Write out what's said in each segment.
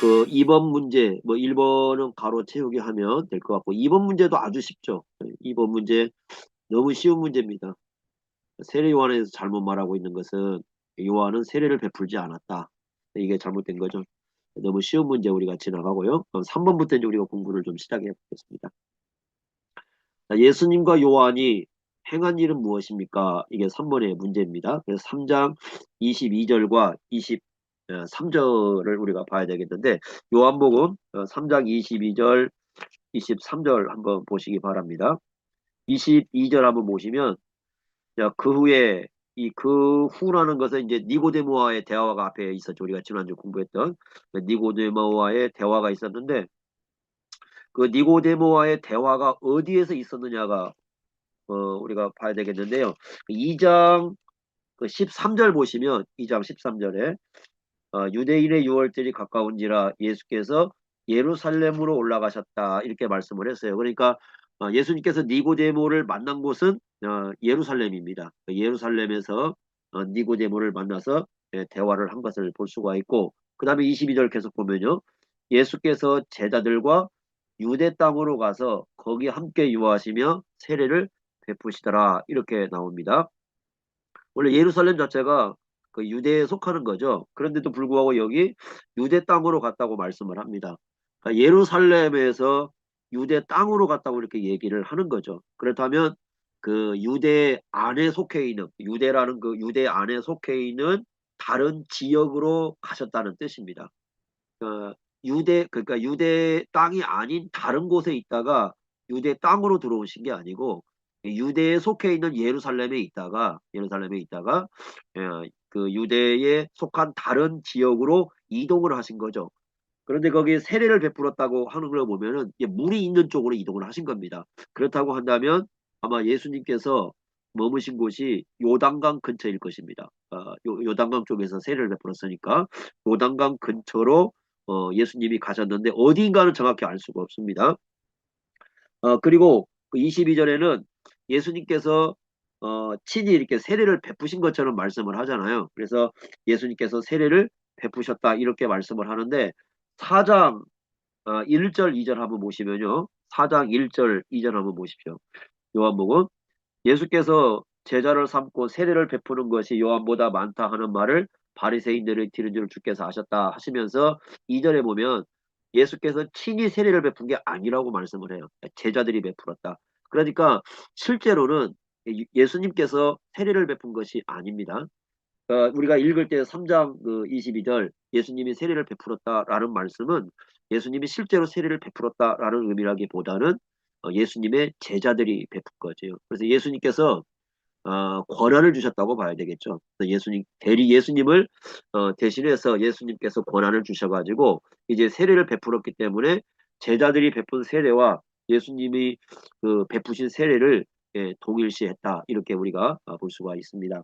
그 2번 문제, 뭐 1번은 가로 채우기 하면 될 것 같고, 2번 문제도 아주 쉽죠. 2번 문제 너무 쉬운 문제입니다. 세례 요한에서 잘못 말하고 있는 것은 요한은 세례를 베풀지 않았다. 이게 잘못된 거죠. 너무 쉬운 문제 우리가 지나가고요. 그럼 3번부터 이제 우리가 공부를 좀 시작해 보겠습니다. 예수님과 요한이 행한 일은 무엇입니까? 이게 3번의 문제입니다. 그래서 3장 22절과 23절을 우리가 봐야 되겠는데, 요한복음 3장 22절, 23절 한번 보시기 바랍니다. 22절 한번 보시면, 자, 그 후에 그 후라는 것은 이제 니고데모와의 대화가 앞에 있었죠. 우리가 지난주 공부했던 그 니고데모와의 대화가 있었는데, 그 니고데모와의 대화가 어디에서 있었느냐가 우리가 봐야 되겠는데요. 2장 그 13절 보시면 2장 13절에 유대인의 유월절이 가까운지라 예수께서 예루살렘으로 올라가셨다 이렇게 말씀을 했어요. 그러니까 예수님께서 니고데모를 만난 곳은 예루살렘입니다. 예루살렘에서 니고데모를 만나서 대화를 한 것을 볼 수가 있고, 그 다음에 22절 계속 보면요. 예수께서 제자들과 유대 땅으로 가서 거기 함께 유하시며 세례를 베푸시더라 이렇게 나옵니다. 원래 예루살렘 자체가 그 유대에 속하는 거죠. 그런데도 불구하고 여기 유대 땅으로 갔다고 말씀을 합니다. 그러니까 예루살렘에서 유대 땅으로 갔다고 이렇게 얘기를 하는 거죠. 그렇다면 그 유대 안에 속해 있는, 유대라는 그 유대 안에 속해 있는 다른 지역으로 가셨다는 뜻입니다. 그러니까 유대 땅이 아닌 다른 곳에 있다가 유대 땅으로 들어오신 게 아니고 유대에 속해 있는 예루살렘에 있다가 그 유대에 속한 다른 지역으로 이동을 하신 거죠. 그런데 거기에 세례를 베풀었다고 하는 걸 보면은 이게 물이 있는 쪽으로 이동을 하신 겁니다. 그렇다고 한다면 아마 예수님께서 머무신 곳이 요단강 근처일 것입니다. 요단강 쪽에서 세례를 베풀었으니까 요단강 근처로 예수님이 가셨는데 어디인가는 정확히 알 수가 없습니다. 그리고 그 22절에는 예수님께서 친히 이렇게 세례를 베푸신 것처럼 말씀을 하잖아요. 그래서 예수님께서 세례를 베푸셨다 이렇게 말씀을 하는데 4장 1절 2절 한번 보시면요. 4장 1절 2절 한번 보십시오. 요한복음 예수께서 제자를 삼고 세례를 베푸는 것이 요한보다 많다 하는 말을 바리새인들이 들은 줄 주께서 아셨다 하시면서 2절에 보면 예수께서 친히 세례를 베푼 게 아니라고 말씀을 해요. 제자들이 베풀었다. 그러니까 실제로는 예수님께서 세례를 베푼 것이 아닙니다. 우리가 읽을 때 3장 그 22절 예수님이 세례를 베풀었다라는 말씀은 예수님이 실제로 세례를 베풀었다라는 의미라기보다는 예수님의 제자들이 베푼 거죠. 그래서 예수님께서 권한을 주셨다고 봐야 되겠죠. 그래서 예수님을 대신해서 예수님께서 권한을 주셔가지고 이제 세례를 베풀었기 때문에 제자들이 베푼 세례와 예수님이 그 베푸신 세례를 동일시했다 이렇게 우리가 볼 수가 있습니다.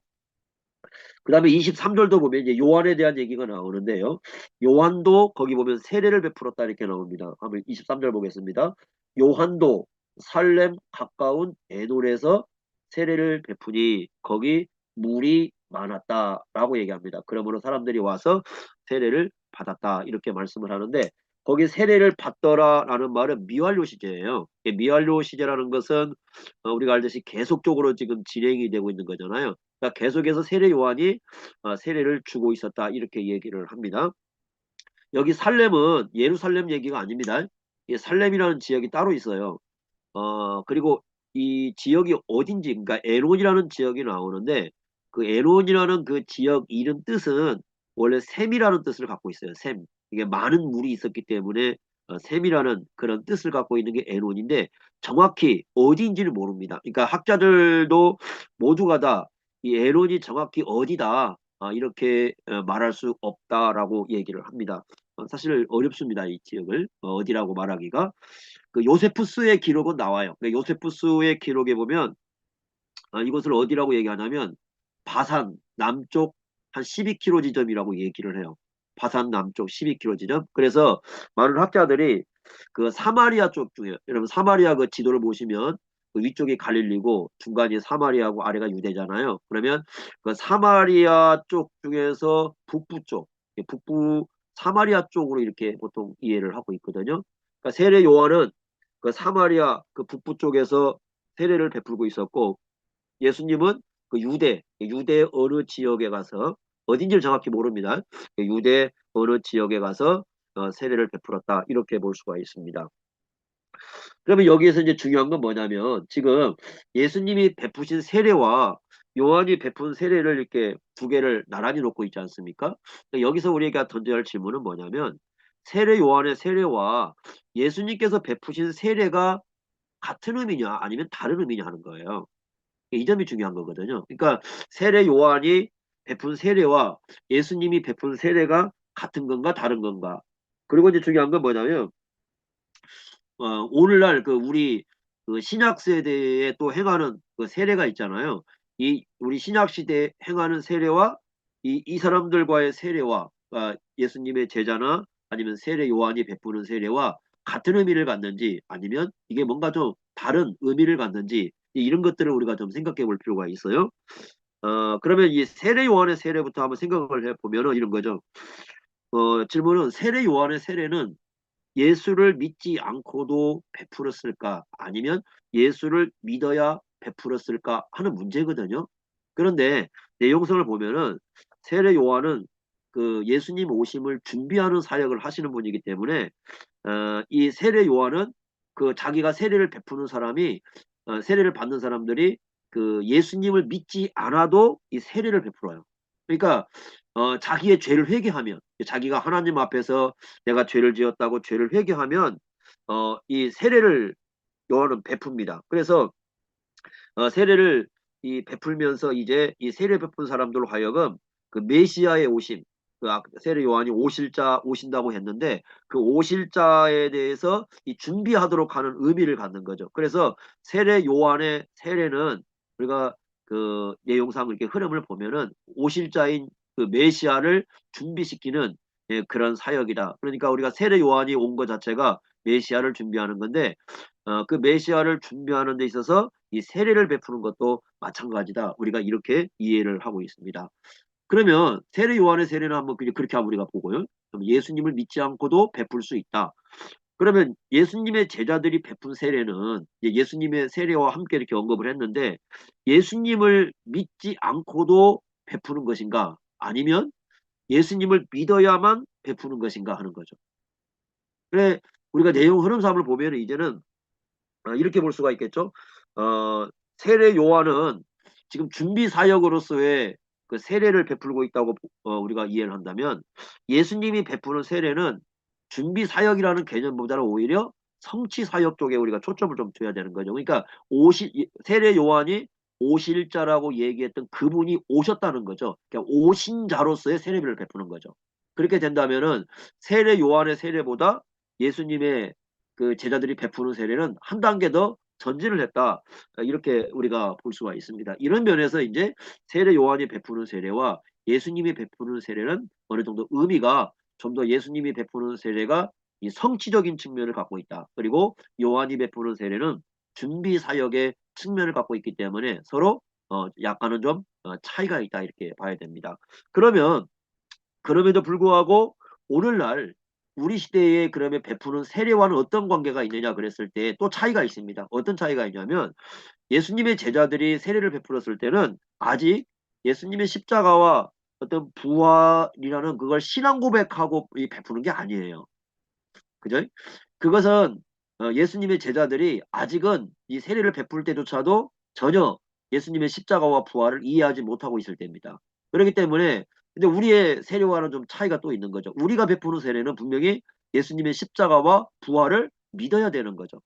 그 다음에 23절도 보면 이제 요한에 대한 얘기가 나오는데요. 요한도 거기 보면 세례를 베풀었다 이렇게 나옵니다. 한번 23절 보겠습니다. 요한도 살렘 가까운 에놀에서 세례를 베푸니 거기 물이 많았다라고 얘기합니다. 그러므로 사람들이 와서 세례를 받았다 이렇게 말씀을 하는데 거기 세례를 받더라라는 말은 미완료 시제예요. 미완료 시제라는 것은 우리가 알듯이 계속적으로 지금 진행이 되고 있는 거잖아요. 그러니까 계속해서 세례 요한이 세례를 주고 있었다 이렇게 얘기를 합니다. 여기 살렘은 예루살렘 얘기가 아닙니다. 이 살렘이라는 지역이 따로 있어요. 그리고 이 지역이 어딘지 그러니까 에론이라는 지역이 나오는데 그 에론이라는 그 지역 이름 뜻은 원래 샘이라는 뜻을 갖고 있어요. 샘. 이게 많은 물이 있었기 때문에 샘이라는 그런 뜻을 갖고 있는 게 에론인데 정확히 어디인지를 모릅니다. 그러니까 학자들도 모두가 다 이 에론이 정확히 어디다 이렇게 말할 수 없다라고 얘기를 합니다. 사실 어렵습니다. 이 지역을 어디라고 말하기가. 그 요세푸스의 기록은 나와요. 그 요세푸스의 기록에 보면 이것을 어디라고 얘기하냐면 바산 남쪽 한 12km 지점이라고 얘기를 해요. 바산 남쪽 12km 지점. 그래서 많은 학자들이 그 사마리아 쪽 중에 여러분 사마리아 그 지도를 보시면 그 위쪽이 갈릴리고 중간이 사마리아고 아래가 유대잖아요. 그러면 그 사마리아 쪽 중에서 북부 쪽 북부 사마리아 쪽으로 이렇게 보통 이해를 하고 있거든요. 그러니까 세례 요한은 그 사마리아 그 북부 쪽에서 세례를 베풀고 있었고 예수님은 그 유대 어느 지역에 가서 어딘지를 정확히 모릅니다. 그 유대 어느 지역에 가서 세례를 베풀었다 이렇게 볼 수가 있습니다. 그러면 여기에서 이제 중요한 건 뭐냐면 지금 예수님이 베푸신 세례와 요한이 베푼 세례를 이렇게 두 개를 나란히 놓고 있지 않습니까? 그러니까 여기서 우리가 던져야 할 질문은 뭐냐면 세례 요한의 세례와 예수님께서 베푸신 세례가 같은 의미냐 아니면 다른 의미냐 하는 거예요. 이 점이 중요한 거거든요. 그러니까 세례 요한이 베푼 세례와 예수님이 베푼 세례가 같은 건가 다른 건가. 그리고 이제 중요한 건 뭐냐면 오늘날 그 우리 그 신약 세대에 또 행하는 그 세례가 있잖아요. 이 우리 신약 시대에 행하는 세례와 이 사람들과의 세례와 예수님의 제자나 아니면 세례 요한이 베푸는 세례와 같은 의미를 갖는지 아니면 이게 뭔가 좀 다른 의미를 갖는지 이런 것들을 우리가 좀 생각해 볼 필요가 있어요. 그러면 이 세례 요한의 세례부터 한번 생각을 해 보면은 이런 거죠. 질문은 세례 요한의 세례는 예수를 믿지 않고도 베풀었을까? 아니면 예수를 믿어야 베풀었을까? 하는 문제거든요. 그런데 내용성을 보면은 세례 요한은 그 예수님 오심을 준비하는 사역을 하시는 분이기 때문에 이 세례 요한은 그 자기가 세례를 베푸는 사람이 세례를 받는 사람들이 그 예수님을 믿지 않아도 이 세례를 베풀어요. 그러니까 자기의 죄를 회개하면 자기가 하나님 앞에서 내가 죄를 지었다고 죄를 회개하면 이 세례를 요한은 베풉니다. 그래서 세례를 이 베풀면서 이제 이 세례 베푼 사람들로 하여금 그 메시아의 오심, 세례 요한이 오신다고 했는데 그 오실 자에 대해서 이 준비하도록 하는 의미를 갖는 거죠. 그래서 세례 요한의 세례는 우리가 그 내용상 이렇게 흐름을 보면은 오실 자인 그 메시아를 준비시키는 그런 사역이다. 그러니까 우리가 세례 요한이 온 것 자체가 메시아를 준비하는 건데 그 메시아를 준비하는 데 있어서 이 세례를 베푸는 것도 마찬가지다. 우리가 이렇게 이해를 하고 있습니다. 그러면 세례 요한의 세례는 한번 그렇게 한번 우리가 보고요. 그럼 예수님을 믿지 않고도 베풀 수 있다. 그러면 예수님의 제자들이 베푼 세례는 예수님의 세례와 함께 이렇게 언급을 했는데 예수님을 믿지 않고도 베푸는 것인가? 아니면 예수님을 믿어야만 베푸는 것인가 하는 거죠. 그래 우리가 내용 흐름상을 보면 이제는 이렇게 볼 수가 있겠죠. 어, 세례 요한은 지금 준비 사역으로서의 그 세례를 베풀고 있다고 우리가 이해를 한다면 예수님이 베푸는 세례는 준비 사역이라는 개념보다는 오히려 성취 사역 쪽에 우리가 초점을 좀 둬야 되는 거죠. 그러니까 세례 요한이 오실 자라고 얘기했던 그분이 오셨다는 거죠. 그러니까 오신 자로서의 세례를 베푸는 거죠. 그렇게 된다면은 세례 요한의 세례보다 예수님의 그 제자들이 베푸는 세례는 한 단계 더 전진을 했다. 이렇게 우리가 볼 수가 있습니다. 이런 면에서 이제 세례 요한이 베푸는 세례와 예수님이 베푸는 세례는 어느 정도 의미가 좀 더 예수님이 베푸는 세례가 이 성취적인 측면을 갖고 있다. 그리고 요한이 베푸는 세례는 준비 사역의 측면을 갖고 있기 때문에 서로 약간은 좀 차이가 있다 이렇게 봐야 됩니다. 그러면 그럼에도 불구하고 오늘날 우리 시대에 그러면 베푸는 세례와는 어떤 관계가 있느냐 그랬을 때 또 차이가 있습니다. 어떤 차이가 있냐면 예수님의 제자들이 세례를 베풀었을 때는 아직 예수님의 십자가와 어떤 부활이라는 그걸 신앙 고백하고 베푸는 게 아니에요. 그죠? 그것은 예수님의 제자들이 아직은 이 세례를 베풀 때조차도 전혀 예수님의 십자가와 부활을 이해하지 못하고 있을 때입니다. 그렇기 때문에 근데 우리의 세례와는 좀 차이가 또 있는 거죠. 우리가 베푸는 세례는 분명히 예수님의 십자가와 부활을 믿어야 되는 거죠.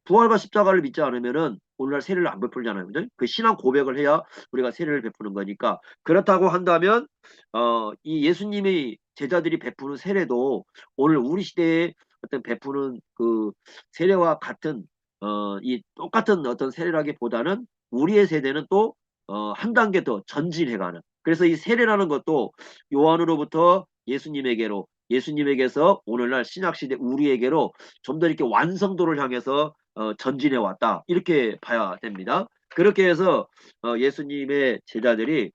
부활과 십자가를 믿지 않으면은 오늘날 세례를 안 베풀잖아요. 그죠? 그 신앙 고백을 해야 우리가 세례를 베푸는 거니까. 그렇다고 한다면 이 예수님의 제자들이 베푸는 세례도 오늘 우리 시대에 어떤 베푸는 그 세례와 같은 이 똑같은 어떤 세례라기보다는 우리의 세대는 또 한 단계 더 전진해가는. 그래서 이 세례라는 것도 요한으로부터 예수님에게로 예수님에게서 오늘날 신약시대 우리에게로 좀 더 이렇게 완성도를 향해서 전진해 왔다. 이렇게 봐야 됩니다. 그렇게 해서 예수님의 제자들이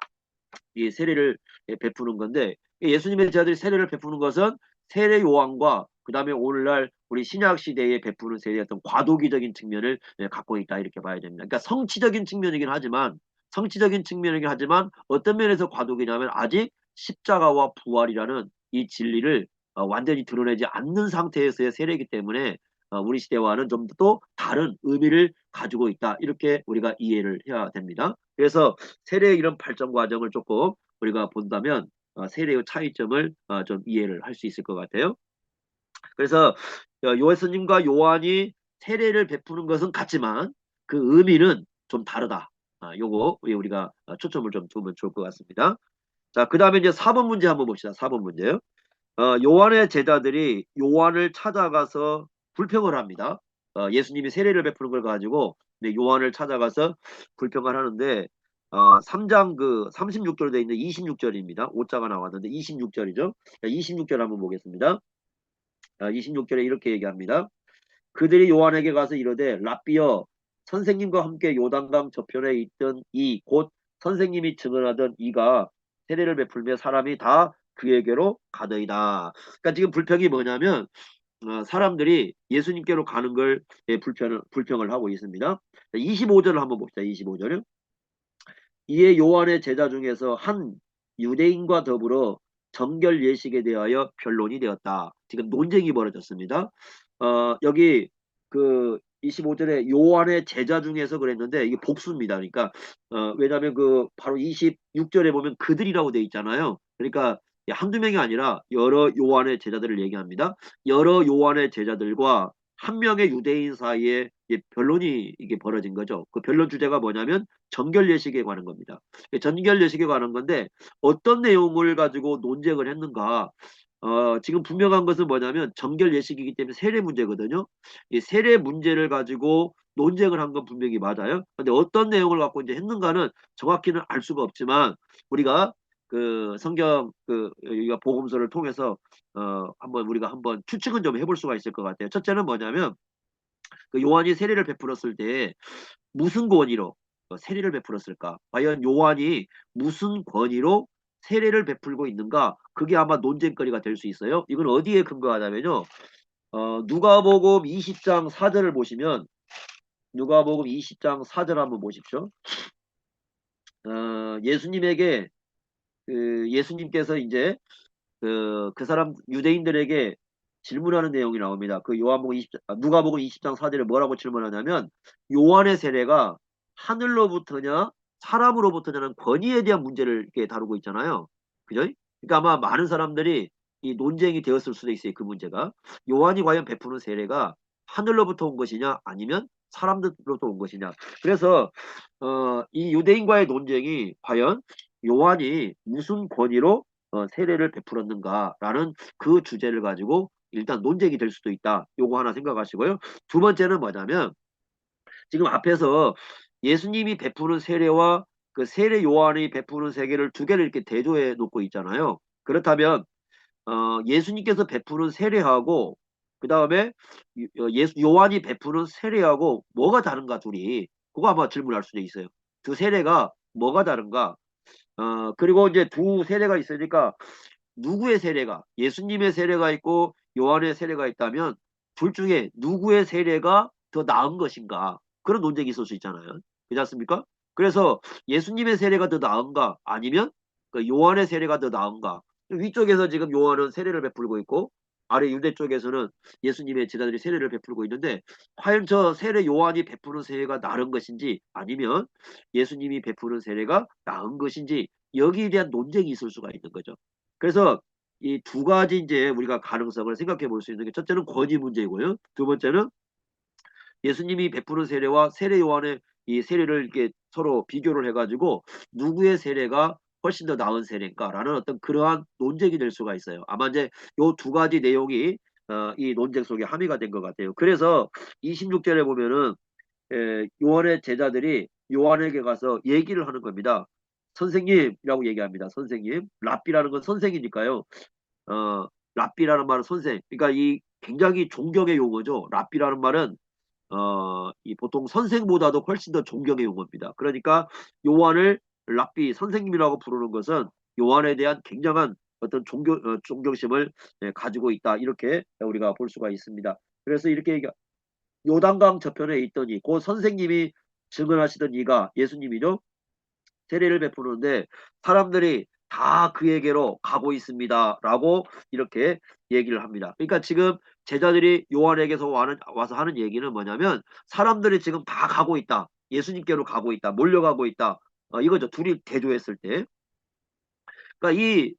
이 세례를 베푸는 건데 예수님의 제자들이 세례를 베푸는 것은 세례 요한과 그 다음에 오늘날 우리 신약 시대에 베푸는 세례의 어떤 과도기적인 측면을 갖고 있다 이렇게 봐야 됩니다. 그러니까 성취적인 측면이긴 하지만 어떤 면에서 과도기냐면 아직 십자가와 부활이라는 이 진리를 완전히 드러내지 않는 상태에서의 세례이기 때문에 우리 시대와는 좀 더 다른 의미를 가지고 있다. 이렇게 우리가 이해를 해야 됩니다. 그래서 세례의 이런 발전 과정을 조금 우리가 본다면 세례의 차이점을 좀 이해를 할 수 있을 것 같아요. 그래서 예수님과 요한이 세례를 베푸는 것은 같지만 그 의미는 좀 다르다. 요거 우리가 초점을 좀 두면 좋을 것 같습니다. 자, 그 다음에 이제 4번 문제 한번 봅시다. 4번 문제요. 요한의 제자들이 요한을 찾아가서 불평을 합니다. 예수님이 세례를 베푸는 걸 가지고 요한을 찾아가서 불평을 하는데 3장 그 36절에 되어 있는 26절입니다. 오자가 나왔는데 26절이죠. 26절 한번 보겠습니다. 26절에 이렇게 얘기합니다. 그들이 요한에게 가서 이르되 랍비여 선생님과 함께 요단강 저편에 있던 이 곧 선생님이 증언하던 이가 세례를 베풀며 사람이 다 그에게로 가더이다. 그러니까 지금 불평이 뭐냐면 사람들이 예수님께로 가는 걸 불평을 하고 있습니다. 25절을 한번 봅시다. 25절을. 이에 요한의 제자 중에서 한 유대인과 더불어 정결 예식에 대하여 변론이 되었다. 지금 논쟁이 벌어졌습니다. 여기 그 25절에 요한의 제자 중에서 그랬는데 이게 복수입니다. 그러니까 왜냐하면 그 바로 26절에 보면 그들이라고 돼 있잖아요. 그러니까 한두 명이 아니라 여러 요한의 제자들을 얘기합니다. 여러 요한의 제자들과 한 명의 유대인 사이에 변론이 이게 벌어진 거죠. 그 변론 주제가 뭐냐면 정결 예식에 관한 겁니다. 정결 예식에 관한 건데 어떤 내용을 가지고 논쟁을 했는가? 지금 분명한 것은 뭐냐면 정결 예식이기 때문에 세례 문제거든요. 이 세례 문제를 가지고 논쟁을 한 건 분명히 맞아요. 근데 어떤 내용을 갖고 이제 했는가는 정확히는 알 수가 없지만 우리가 그 성경 그 우리가 복음서를 통해서 한번 우리가 한번 추측은 좀 해볼 수가 있을 것 같아요. 첫째는 뭐냐면 그 요한이 세례를 베풀었을 때 무슨 권위로 세례를 베풀었을까? 과연 요한이 무슨 권위로 세례를 베풀고 있는가? 그게 아마 논쟁거리가 될 수 있어요. 이건 어디에 근거하냐면요. 누가복음 20장 4절을 보시면 누가복음 20장 4절 한번 보십시오. 예수님에게 예수님께서 이제 그 사람 유대인들에게 질문하는 내용이 나옵니다. 그 누가복음 20장 4절에 뭐라고 질문하냐면 요한의 세례가 하늘로부터냐 사람으로부터냐는 권위에 대한 문제를 이렇게 다루고 있잖아요. 그죠? 그러니까 아마 많은 사람들이 이 논쟁이 되었을 수도 있어요. 그 문제가 요한이 과연 베푸는 세례가 하늘로부터 온 것이냐 아니면 사람들로부터 온 것이냐. 그래서 이 유대인과의 논쟁이 과연 요한이 무슨 권위로 세례를 베풀었는가라는 그 주제를 가지고 일단 논쟁이 될 수도 있다. 요거 하나 생각하시고요. 두 번째는 뭐냐면 지금 앞에서 예수님이 베푸는 세례와 그 세례 요한이 베푸는 세계를 두 개를 이렇게 대조해 놓고 있잖아요. 그렇다면 예수님께서 베푸는 세례하고 그 다음에 요한이 베푸는 세례하고 뭐가 다른가 둘이 그거 아마 질문할 수도 있어요. 두 세례가 뭐가 다른가? 그리고 이제 두 세례가 있으니까 누구의 세례가 예수님의 세례가 있고 요한의 세례가 있다면 둘 중에 누구의 세례가 더 나은 것인가 그런 논쟁이 있을 수 있잖아요. 그렇지 않습니까? 그래서 예수님의 세례가 더 나은가 아니면 그 요한의 세례가 더 나은가 위쪽에서 지금 요한은 세례를 베풀고 있고 아래 유대 쪽에서는 예수님의 제자들이 세례를 베풀고 있는데 과연 저 세례 요한이 베푸는 세례가 나은 것인지 아니면 예수님이 베푸는 세례가 나은 것인지 여기에 대한 논쟁이 있을 수가 있는 거죠. 그래서 이 두 가지 이제 우리가 가능성을 생각해 볼 수 있는 게 첫째는 권위 문제이고요. 두 번째는 예수님이 베푸는 세례와 세례 요한의 이 세례를 이렇게 서로 비교를 해가지고 누구의 세례가 훨씬 더 나은 세례인가라는 어떤 그러한 논쟁이 될 수가 있어요. 아마 이제 요 두 가지 내용이 이 논쟁 속에 함의가 된 것 같아요. 그래서 26절에 보면은 요한의 제자들이 요한에게 가서 얘기를 하는 겁니다. 선생님이라고 얘기합니다. 선생님. 랍비라는 건 선생이니까요. 랍비라는 말은 선생. 그러니까 이 굉장히 존경의 용어죠. 랍비라는 말은 이 보통 선생보다도 훨씬 더 존경의 용어입니다. 그러니까 요한을 랍비 선생님이라고 부르는 것은 요한에 대한 굉장한 어떤 존경심을 가지고 있다. 이렇게 우리가 볼 수가 있습니다. 그래서 이렇게 요단강 저편에 있더니 그 선생님이 증언하시던 이가 예수님이죠. 세례를 베푸는데 사람들이 다 그에게로 가고 있습니다. 라고 이렇게 얘기를 합니다. 그러니까 지금 제자들이 요한에게서 와서 하는 얘기는 뭐냐면 사람들이 지금 다 가고 있다. 예수님께로 가고 있다. 몰려가고 있다. 이거죠. 둘이 대조했을 때. 그러니까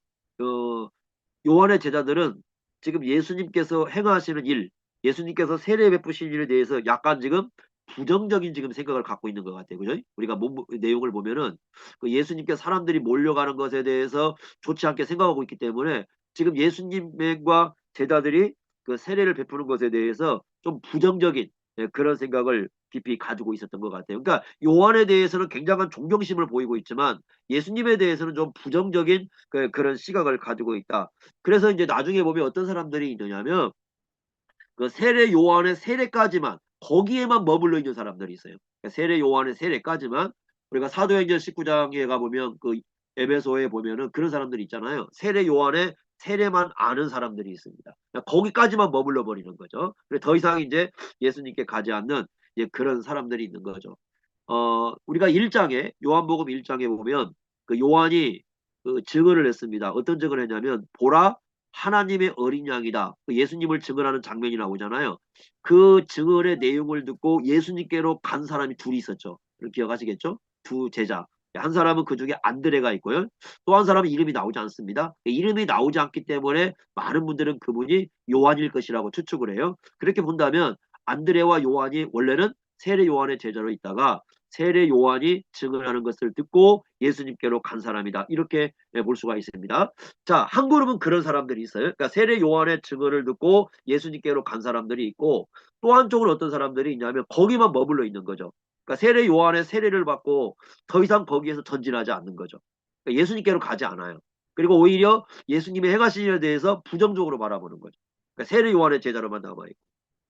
요한의 제자들은 지금 예수님께서 행하시는 일, 예수님께서 세례 베푸신 일에 대해서 약간 지금 부정적인 지금 생각을 갖고 있는 것 같아요. 그죠? 우리가 내용을 보면은 그 예수님께 사람들이 몰려가는 것에 대해서 좋지 않게 생각하고 있기 때문에 지금 예수님과 제자들이 그 세례를 베푸는 것에 대해서 좀 부정적인 그런 생각을 깊이 가지고 있었던 것 같아요. 그러니까 요한에 대해서는 굉장한 존경심을 보이고 있지만 예수님에 대해서는 좀 부정적인 그런 시각을 가지고 있다. 그래서 이제 나중에 보면 어떤 사람들이 있느냐면 그 세례 요한의 세례까지만 거기에만 머물러 있는 사람들이 있어요. 그러니까 세례 요한의 세례까지만 우리가 사도행전 19장에 가보면 그 에베소에 보면은 그런 사람들이 있잖아요. 세례 요한의 세례만 아는 사람들이 있습니다. 그러니까 거기까지만 머물러 버리는 거죠. 그래서 더 이상 이제 예수님께 가지 않는 이제 그런 사람들이 있는 거죠. 우리가 1장에 요한복음 1장에 보면 그 요한이 그 증언을 했습니다. 어떤 증언을 했냐면 보라 하나님의 어린 양이다. 그 예수님을 증언하는 장면이 나오잖아요. 그 증언의 내용을 듣고 예수님께로 간 사람이 둘이 있었죠. 기억하시겠죠? 두 제자. 한 사람은 그 중에 안드레가 있고요. 또 한 사람은 이름이 나오지 않습니다. 이름이 나오지 않기 때문에 많은 분들은 그분이 요한일 것이라고 추측을 해요. 그렇게 본다면 안드레와 요한이 원래는 세례 요한의 제자로 있다가 세례 요한이 증언하는 것을 듣고 예수님께로 간 사람이다. 이렇게 볼 수가 있습니다. 자, 한 그룹은 그런 사람들이 있어요. 그러니까 세례 요한의 증언을 듣고 예수님께로 간 사람들이 있고 또 한쪽은 어떤 사람들이 있냐면 거기만 머물러 있는 거죠. 그러니까 세례 요한의 세례를 받고 더 이상 거기에서 전진하지 않는 거죠. 그러니까 예수님께로 가지 않아요. 그리고 오히려 예수님의 행하신 일에 대해서 부정적으로 바라보는 거죠. 그러니까 세례 요한의 제자로만 남아있고.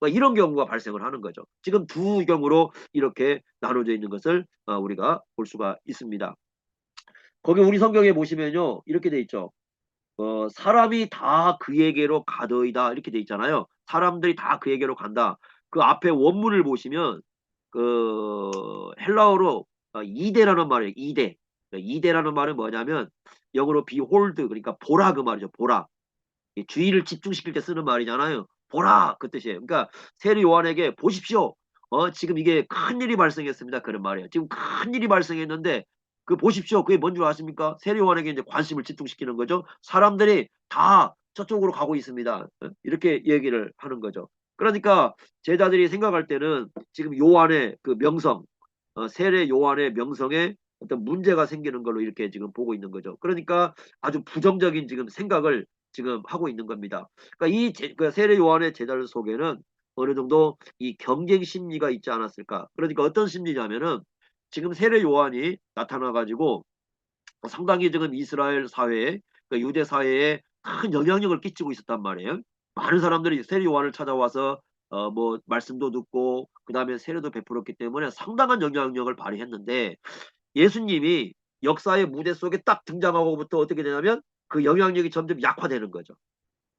이런 경우가 발생을 하는 거죠. 지금 두 경우로 이렇게 나눠져 있는 것을 우리가 볼 수가 있습니다. 거기 우리 성경에 보시면요. 이렇게 돼 있죠. 사람이 다 그에게로 가더이다. 이렇게 돼 있잖아요. 사람들이 다 그에게로 간다. 그 앞에 원문을 보시면 그 헬라어로 이데라는 말이에요. 이데. 이데라는 말은 뭐냐면 영어로 behold 그러니까 보라 그 말이죠. 보라. 이 주의를 집중시킬 때 쓰는 말이잖아요. 보라 그 뜻이에요. 그러니까 세례 요한에게 보십시오. 지금 이게 큰 일이 발생했습니다. 그런 말이에요. 지금 큰 일이 발생했는데 그 보십시오. 그게 뭔 줄 아십니까? 세례 요한에게 이제 관심을 집중시키는 거죠. 사람들이 다 저쪽으로 가고 있습니다. 이렇게 얘기를 하는 거죠. 그러니까 제자들이 생각할 때는 지금 요한의 그 명성, 세례 요한의 명성에 어떤 문제가 생기는 걸로 이렇게 지금 보고 있는 거죠. 그러니까 아주 부정적인 지금 생각을 지금 하고 있는 겁니다. 그러니까 그 세례 요한의 제자들 속에는 어느 정도 이 경쟁 심리가 있지 않았을까. 그러니까 어떤 심리냐면은 지금 세례 요한이 나타나 가지고 상당히 지금 이스라엘 사회에 그 유대 사회에 큰 영향력을 끼치고 있었단 말이에요. 많은 사람들이 세례 요한을 찾아와서 뭐 말씀도 듣고 그다음에 세례도 베풀었기 때문에 상당한 영향력을 발휘했는데 예수님이 역사의 무대 속에 딱 등장하고부터 어떻게 되냐면 그 영향력이 점점 약화되는 거죠.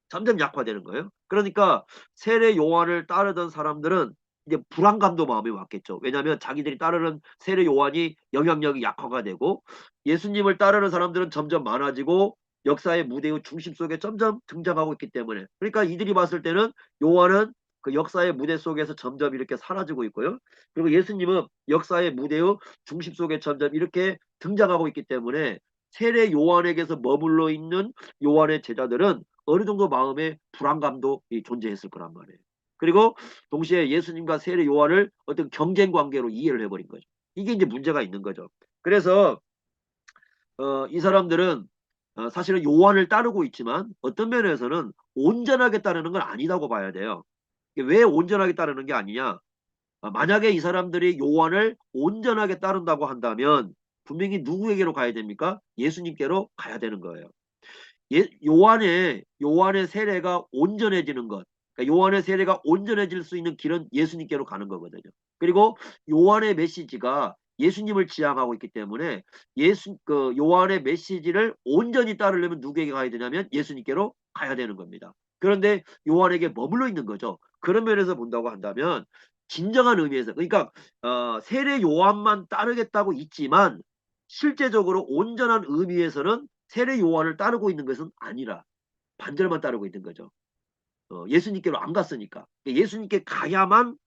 점점 약화되는 거예요. 그러니까 세례 요한을 따르던 사람들은 이제 불안감도 마음에 왔겠죠. 왜냐하면 자기들이 따르는 세례 요한이 영향력이 약화가 되고 예수님을 따르는 사람들은 점점 많아지고 역사의 무대의 중심 속에 점점 등장하고 있기 때문에 그러니까 이들이 봤을 때는 요한은 그 역사의 무대 속에서 점점 이렇게 사라지고 있고요. 그리고 예수님은 역사의 무대의 중심 속에 점점 이렇게 등장하고 있기 때문에 세례 요한에게서 머물러 있는 요한의 제자들은 어느 정도 마음의 불안감도 존재했을 거란 말이에요. 그리고 동시에 예수님과 세례 요한을 어떤 경쟁 관계로 이해를 해버린 거죠. 이게 이제 문제가 있는 거죠. 그래서 이 사람들은 사실은 요한을 따르고 있지만 어떤 면에서는 온전하게 따르는 건 아니라고 봐야 돼요. 왜 온전하게 따르는 게 아니냐? 만약에 이 사람들이 요한을 온전하게 따른다고 한다면 분명히 누구에게로 가야 됩니까? 예수님께로 가야 되는 거예요. 요한의 세례가 온전해지는 것. 그러니까 요한의 세례가 온전해질 수 있는 길은 예수님께로 가는 거거든요. 그리고 요한의 메시지가 예수님을 지향하고 있기 때문에 요한의 메시지를 온전히 따르려면 누구에게 가야 되냐면 예수님께로 가야 되는 겁니다. 그런데 요한에게 머물러 있는 거죠. 그런 면에서 본다고 한다면 진정한 의미에서 그러니까 세례 요한만 따르겠다고 있지만 실제적으로 온전한 의미에서는 세례 요한을 따르고 있는 것은 아니라 반절만 따르고 있는 거죠. 예수님께로 안 갔으니까. 예수님께 가야만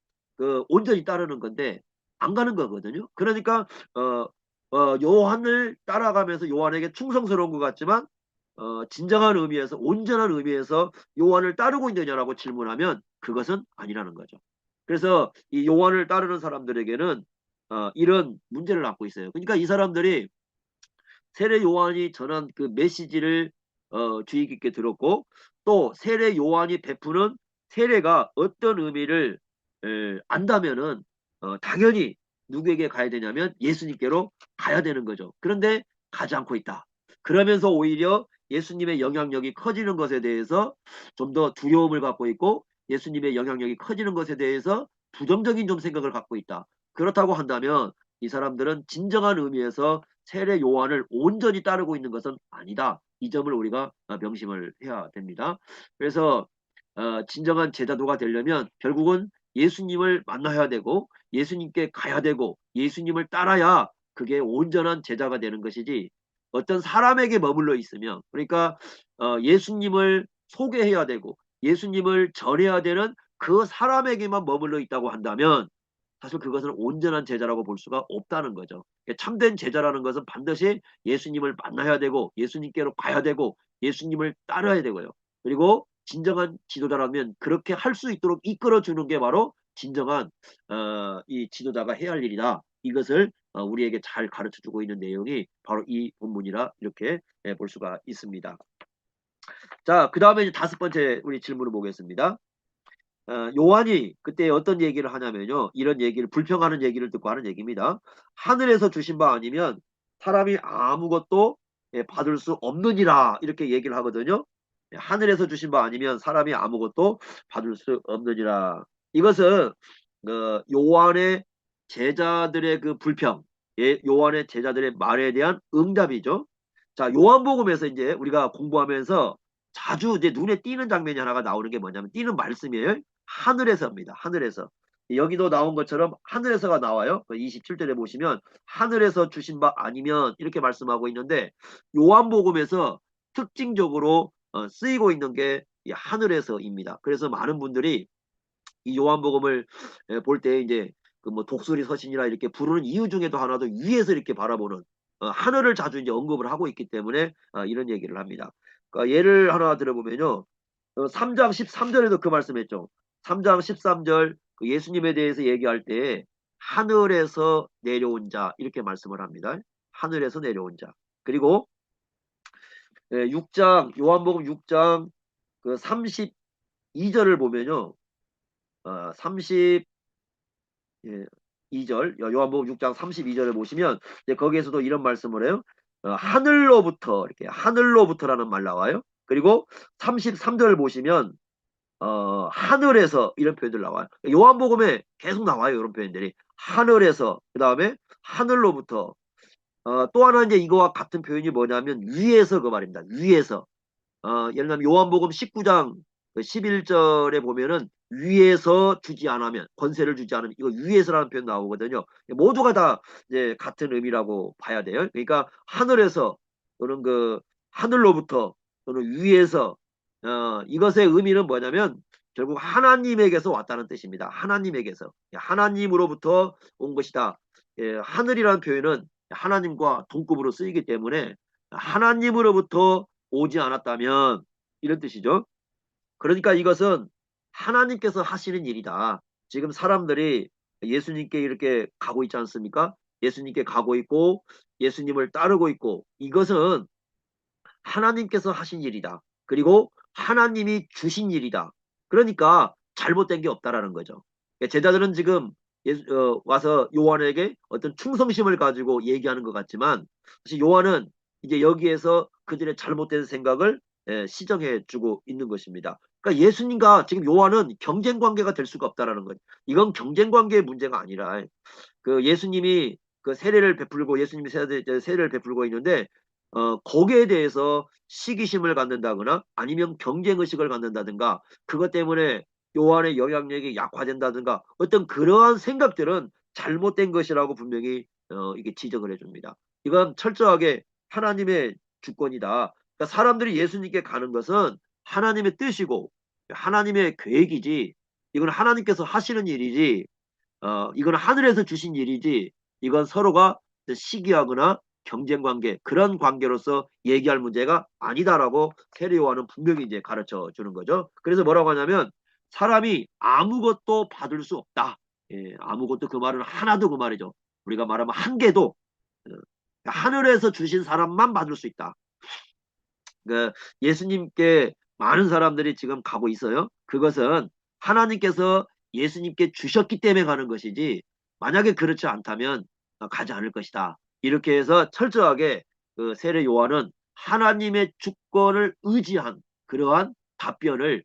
온전히 따르는 건데 안 가는 거거든요. 그러니까 어, 요한을 따라가면서 요한에게 충성스러운 것 같지만 진정한 의미에서 온전한 의미에서 요한을 따르고 있느냐라고 질문하면 그것은 아니라는 거죠. 그래서 이 요한을 따르는 사람들에게는 이런 문제를 갖고 있어요. 그러니까 이 사람들이 세례 요한이 전한 그 메시지를 주의 깊게 들었고 또 세례 요한이 베푸는 세례가 어떤 의미를 안다면은 당연히 누구에게 가야 되냐면 예수님께로 가야 되는 거죠. 그런데 가지 않고 있다. 그러면서 오히려 예수님의 영향력이 커지는 것에 대해서 좀 더 두려움을 갖고 있고 예수님의 영향력이 커지는 것에 대해서 부정적인 좀 생각을 갖고 있다. 그렇다고 한다면 이 사람들은 진정한 의미에서 세례 요한을 온전히 따르고 있는 것은 아니다. 이 점을 우리가 명심을 해야 됩니다. 그래서 진정한 제자도가 되려면 결국은 예수님을 만나야 되고 예수님께 가야 되고 예수님을 따라야 그게 온전한 제자가 되는 것이지 어떤 사람에게 머물러 있으면 그러니까 예수님을 소개해야 되고 예수님을 전해야 되는 그 사람에게만 머물러 있다고 한다면 사실 그것은 온전한 제자라고 볼 수가 없다는 거죠. 참된 제자라는 것은 반드시 예수님을 만나야 되고 예수님께로 가야 되고 예수님을 따라야 되고요. 그리고 진정한 지도자라면 그렇게 할 수 있도록 이끌어주는 게 바로 진정한 이 지도자가 해야 할 일이다. 이것을 우리에게 잘 가르쳐주고 있는 내용이 바로 이 본문이라 이렇게 볼 수가 있습니다. 자, 그 다음에 이제 다섯 번째 우리 질문을 보겠습니다. 요한이 그때 어떤 얘기를 하냐면요. 이런 얘기를 불평하는 얘기를 듣고 하는 얘기입니다. 하늘에서 주신 바 아니면 사람이 아무것도 받을 수 없느니라 이렇게 얘기를 하거든요. 하늘에서 주신 바 아니면 사람이 아무것도 받을 수 없느니라. 이것은 요한의 제자들의 그 불평, 요한의 제자들의 말에 대한 응답이죠. 자, 요한복음에서 이제 우리가 공부하면서 자주 이제 눈에 띄는 장면이 하나가 나오는 게 뭐냐면 띄는 말씀이에요. 하늘에서입니다. 하늘에서. 여기도 나온 것처럼 하늘에서가 나와요. 27절에 보시면 하늘에서 주신 바 아니면 이렇게 말씀하고 있는데 요한복음에서 특징적으로 쓰이고 있는 게 이 하늘에서입니다. 그래서 많은 분들이 이 요한복음을 볼 때 이제 그 뭐 독수리 서신이라 이렇게 부르는 이유 중에도 하나도 위에서 이렇게 바라보는 하늘을 자주 이제 언급을 하고 있기 때문에 이런 얘기를 합니다. 그러니까 예를 하나 들어보면요. 3장 13절에도 그 말씀했죠. 3장 13절 그 예수님에 대해서 얘기할 때 하늘에서 내려온 자 이렇게 말씀을 합니다. 하늘에서 내려온 자. 그리고 6장 요한복음 6장 그 32절을 보면요. 32절 요한복음 6장 32절을 보시면 이제 거기에서도 이런 말씀을 해요. 하늘로부터 이렇게 하늘로부터라는 말 나와요. 그리고 33절을 보시면 하늘에서 이런 표현들 나와요. 요한복음에 계속 나와요. 이런 표현들이. 하늘에서 그 다음에 하늘로부터 또 하나 이제 이거와 같은 표현이 뭐냐면 위에서 그 말입니다. 위에서 예를 들면 요한복음 19장 11절에 보면은 위에서 주지 않으면 권세를 주지 않으면 이거 위에서라는 표현 나오거든요. 모두가 다 이제 같은 의미라고 봐야 돼요. 그러니까 하늘에서 또는 그 하늘로부터 또는 위에서 이것의 의미는 뭐냐면 결국 하나님에게서 왔다는 뜻입니다. 하나님에게서 하나님으로부터 온 것이다. 하늘이라는 표현은 하나님과 동급으로 쓰이기 때문에 하나님으로부터 오지 않았다면 이런 뜻이죠. 그러니까 이것은 하나님께서 하시는 일이다. 지금 사람들이 예수님께 이렇게 가고 있지 않습니까? 예수님께 가고 있고 예수님을 따르고 있고 이것은 하나님께서 하신 일이다. 그리고 하나님이 주신 일이다. 그러니까 잘못된 게 없다라는 거죠. 그러니까 제자들은 지금 와서 요한에게 어떤 충성심을 가지고 얘기하는 것 같지만 사실 요한은 이제 여기에서 그들의 잘못된 생각을 시정해 주고 있는 것입니다. 그러니까 예수님과 지금 요한은 경쟁 관계가 될 수가 없다라는 거죠. 이건 경쟁 관계의 문제가 아니라 그 예수님이 그 세례를 베풀고 예수님이 세례를 베풀고 있는데 거기에 대해서 시기심을 갖는다거나 아니면 경쟁의식을 갖는다든가 그것 때문에 요한의 영향력이 약화된다든가 어떤 그러한 생각들은 잘못된 것이라고 분명히 이게 지적을 해줍니다. 이건 철저하게 하나님의 주권이다. 그러니까 사람들이 예수님께 가는 것은 하나님의 뜻이고 하나님의 계획이지 이건 하나님께서 하시는 일이지 이건 하늘에서 주신 일이지 이건 서로가 시기하거나 경쟁 관계 그런 관계로서 얘기할 문제가 아니다라고 세례 요한은 분명히 이제 가르쳐 주는 거죠. 그래서 뭐라고 하냐면 사람이 아무것도 받을 수 없다. 예, 아무것도 그 말은 하나도 그 말이죠. 우리가 말하면 한 개도 하늘에서 주신 사람만 받을 수 있다. 그 예수님께 많은 사람들이 지금 가고 있어요. 그것은 하나님께서 예수님께 주셨기 때문에 가는 것이지 만약에 그렇지 않다면 가지 않을 것이다. 이렇게 해서 철저하게 그 세례 요한은 하나님의 주권을 의지한 그러한 답변을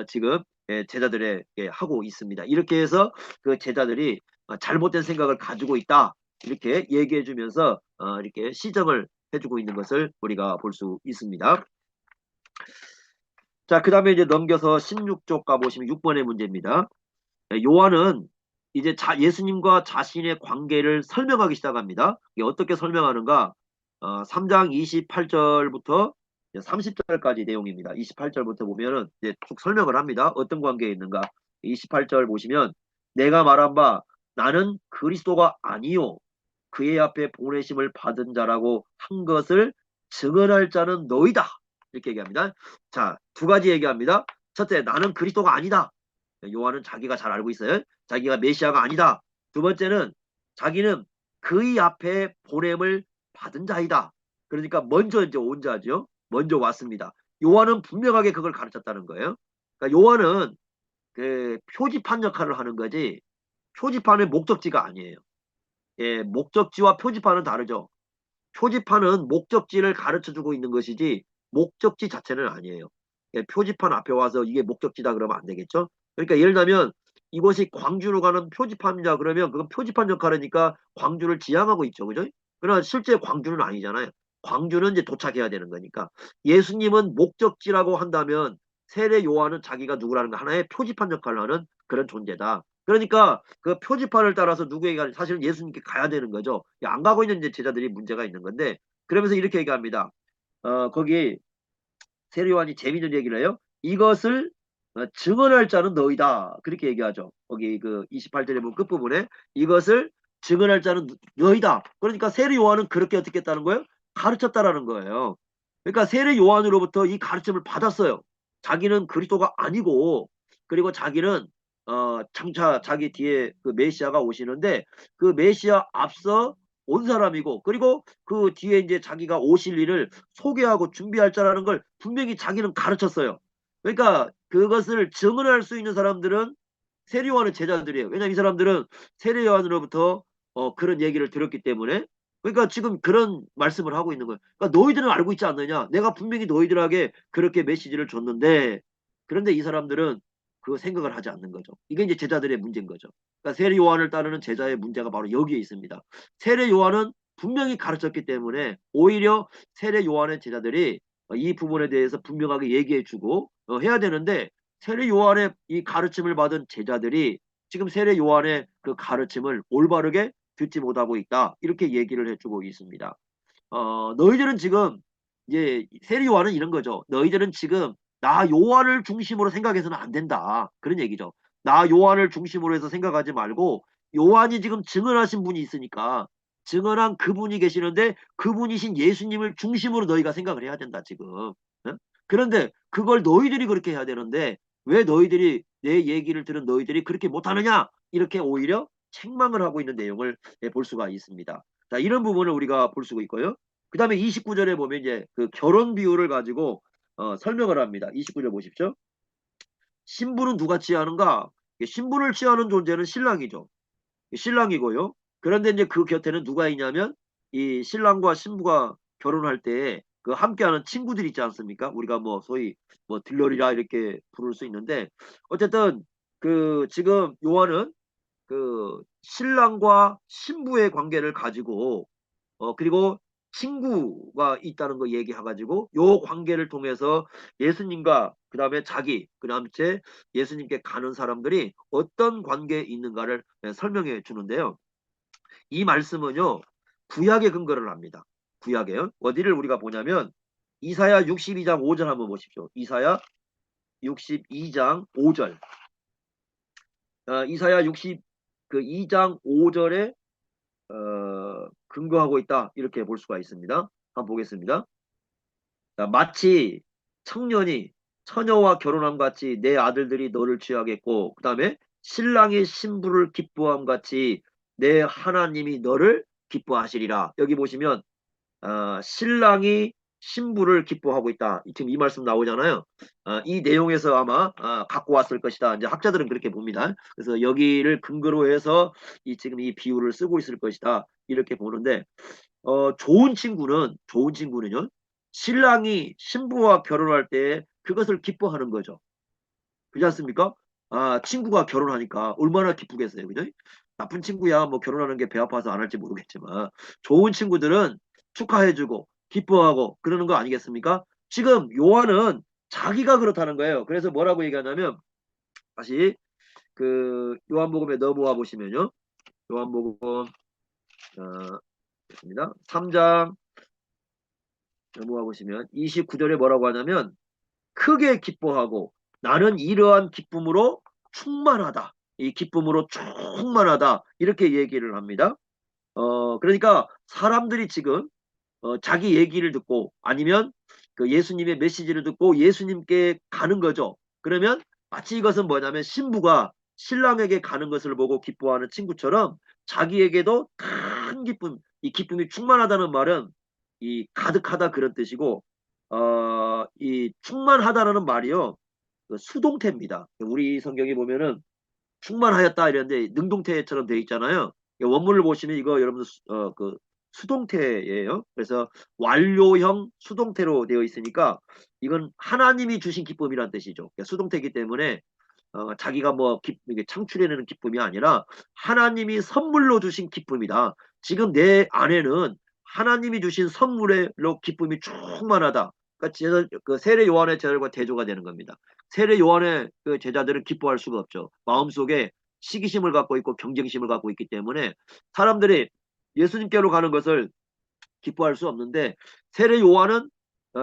지금 제자들에게 하고 있습니다. 이렇게 해서 그 제자들이 잘못된 생각을 가지고 있다. 이렇게 얘기해 주면서 이렇게 시정을 해주고 있는 것을 우리가 볼 수 있습니다. 자, 그 다음에 이제 넘겨서 16쪽 가보시면 6번의 문제입니다. 요한은 이제 예수님과 자신의 관계를 설명하기 시작합니다. 이게 어떻게 설명하는가? 3장 28절부터 30절까지 내용입니다. 28절부터 보면은 이제 쭉 설명을 합니다. 어떤 관계에 있는가? 28절 보시면 내가 말한 바 나는 그리스도가 아니요 그의 앞에 보내심을 받은 자라고 한 것을 증언할 자는 너희다. 이렇게 얘기합니다. 자, 두 가지 얘기합니다. 첫째, 나는 그리스도가 아니다. 요한은 자기가 잘 알고 있어요. 자기가 메시아가 아니다. 두 번째는 자기는 그의 앞에 보냄을 받은 자이다. 그러니까 먼저 이제 온 자죠. 먼저 왔습니다. 요한은 분명하게 그걸 가르쳤다는 거예요. 그러니까 요한은 그 표지판 역할을 하는 거지 표지판의 목적지가 아니에요. 예, 목적지와 표지판은 다르죠. 표지판은 목적지를 가르쳐주고 있는 것이지 목적지 자체는 아니에요. 예, 표지판 앞에 와서 이게 목적지다 그러면 안 되겠죠. 그러니까 예를 들면 이곳이 광주로 가는 표지판이다 그러면 그건 표지판 역할이니까 광주를 지향하고 있죠. 그죠? 그러나 실제 광주는 아니잖아요. 광주는 이제 도착해야 되는 거니까. 예수님은 목적지라고 한다면 세례 요한은 자기가 누구라는 거 하나의 표지판 역할을 하는 그런 존재다. 그러니까 그 표지판을 따라서 누구에게 가는 사실은 예수님께 가야 되는 거죠. 안 가고 있는 이제 제자들이 문제가 있는 건데 그러면서 이렇게 얘기합니다. 거기 세례요한이 재미있는 얘기를 해요. 이것을 증언할 자는 너희다. 그렇게 얘기하죠. 거기 그 28절에 보면 끝부분에 이것을 증언할 자는 너희다. 그러니까 세례요한은 그렇게 어떻게 했다는 거예요? 가르쳤다라는 거예요. 그러니까 세례요한으로부터 이 가르침을 받았어요. 자기는 그리스도가 아니고 그리고 자기는 장차 자기 뒤에 그 메시아가 오시는데 그 메시아 앞서 온 사람이고 그리고 그 뒤에 이제 자기가 오실 일을 소개하고 준비할 자라는 걸 분명히 자기는 가르쳤어요. 그러니까 그것을 증언할 수 있는 사람들은 세례요한의 제자들이에요. 왜냐하면 이 사람들은 세례요한으로부터 그런 얘기를 들었기 때문에 그러니까 지금 그런 말씀을 하고 있는 거예요. 그러니까 너희들은 알고 있지 않느냐? 내가 분명히 너희들에게 그렇게 메시지를 줬는데 그런데 이 사람들은 그 생각을 하지 않는 거죠. 이게 이제 제자들의 문제인 거죠. 그러니까 세례 요한을 따르는 제자의 문제가 바로 여기에 있습니다. 세례 요한은 분명히 가르쳤기 때문에 오히려 세례 요한의 제자들이 이 부분에 대해서 분명하게 얘기해주고 해야 되는데 세례 요한의 이 가르침을 받은 제자들이 지금 세례 요한의 그 가르침을 올바르게 듣지 못하고 있다. 이렇게 얘기를 해주고 있습니다. 너희들은 지금 이제 세례 요한은 이런 거죠. 너희들은 지금 나 요한을 중심으로 생각해서는 안 된다. 그런 얘기죠. 나 요한을 중심으로 해서 생각하지 말고 요한이 지금 증언하신 분이 있으니까 증언한 그분이 계시는데 그분이신 예수님을 중심으로 너희가 생각을 해야 된다 지금. 어? 그런데 그걸 너희들이 그렇게 해야 되는데 왜 너희들이 내 얘기를 들은 너희들이 그렇게 못하느냐? 이렇게 오히려 책망을 하고 있는 내용을 볼 수가 있습니다. 자, 이런 부분을 우리가 볼 수가 있고요. 그 다음에 29절에 보면 이제 그 결혼 비유를 가지고 설명을 합니다. 29절 보십시오. 신부는 누가 취하는가? 신부를 취하는 존재는 신랑이죠. 신랑이고요. 그런데 이제 그 곁에는 누가 있냐면 이 신랑과 신부가 결혼할 때 그 함께하는 친구들 있지 않습니까? 우리가 뭐 소위 뭐 들러리라 이렇게 부를 수 있는데 어쨌든 그 지금 요한은 그 신랑과 신부의 관계를 가지고 그리고 친구가 있다는 거 얘기해가지고 요 관계를 통해서 예수님과 그 다음에 자기 그 다음에 예수님께 가는 사람들이 어떤 관계에 있는가를 설명해 주는데요. 이 말씀은요 구약에 근거를 합니다. 구약에요. 어디를 우리가 보냐면 이사야 62장 5절 한번 보십시오. 이사야 62장 5절. 이사야 62장 5절에 근거하고 있다 이렇게 볼 수가 있습니다. 한번 보겠습니다. 자, 마치 청년이 처녀와 결혼함 같이 내 아들들이 너를 취하겠고 그 다음에 신랑이 신부를 기뻐함 같이 내 하나님이 너를 기뻐하시리라. 여기 보시면 신랑이 신부를 기뻐하고 있다. 지금 이 말씀 나오잖아요. 이 내용에서 아마 갖고 왔을 것이다. 이제 학자들은 그렇게 봅니다. 그래서 여기를 근거로 해서 지금 이 비유를 쓰고 있을 것이다. 이렇게 보는데 좋은 친구는요. 신랑이 신부와 결혼할 때 그것을 기뻐하는 거죠. 그렇지 않습니까? 친구가 결혼하니까 얼마나 기쁘겠어요. 그죠? 나쁜 친구야 뭐 결혼하는 게 배 아파서 안 할지 모르겠지만 좋은 친구들은 축하해주고 기뻐하고 그러는 거 아니겠습니까? 지금 요한은 자기가 그렇다는 거예요. 그래서 뭐라고 얘기하냐면 다시 그 요한복음에 넘어와 보시면요. 요한복음 있습니다. 3장 넘어와 보시면 29절에 뭐라고 하냐면 크게 기뻐하고 나는 이러한 기쁨으로 충만하다. 이 기쁨으로 충만하다. 이렇게 얘기를 합니다. 그러니까 사람들이 지금 자기 얘기를 듣고 아니면 그 예수님의 메시지를 듣고 예수님께 가는 거죠. 그러면 마치 이것은 뭐냐면 신부가 신랑에게 가는 것을 보고 기뻐하는 친구처럼 자기에게도 큰 기쁨, 이 기쁨이 충만하다는 말은 이 가득하다 그런 뜻이고 이 충만하다라는 말이요. 그 수동태입니다. 우리 성경에 보면은 충만하였다 이랬는데 능동태처럼 되어 있잖아요. 원문을 보시면 이거 여러분 그 수동태예요. 그래서 완료형 수동태로 되어 있으니까 이건 하나님이 주신 기쁨이란 뜻이죠. 수동태이기 때문에 자기가 뭐 이게 창출해내는 기쁨이 아니라 하나님이 선물로 주신 기쁨이다. 지금 내 안에는 하나님이 주신 선물로 기쁨이 충만하다. 그러니까 그 세례 요한의 제자들과 대조가 되는 겁니다. 세례 요한의 그 제자들은 기뻐할 수가 없죠. 마음속에 시기심을 갖고 있고 경쟁심을 갖고 있기 때문에 사람들이 예수님께로 가는 것을 기뻐할 수 없는데 세례 요한은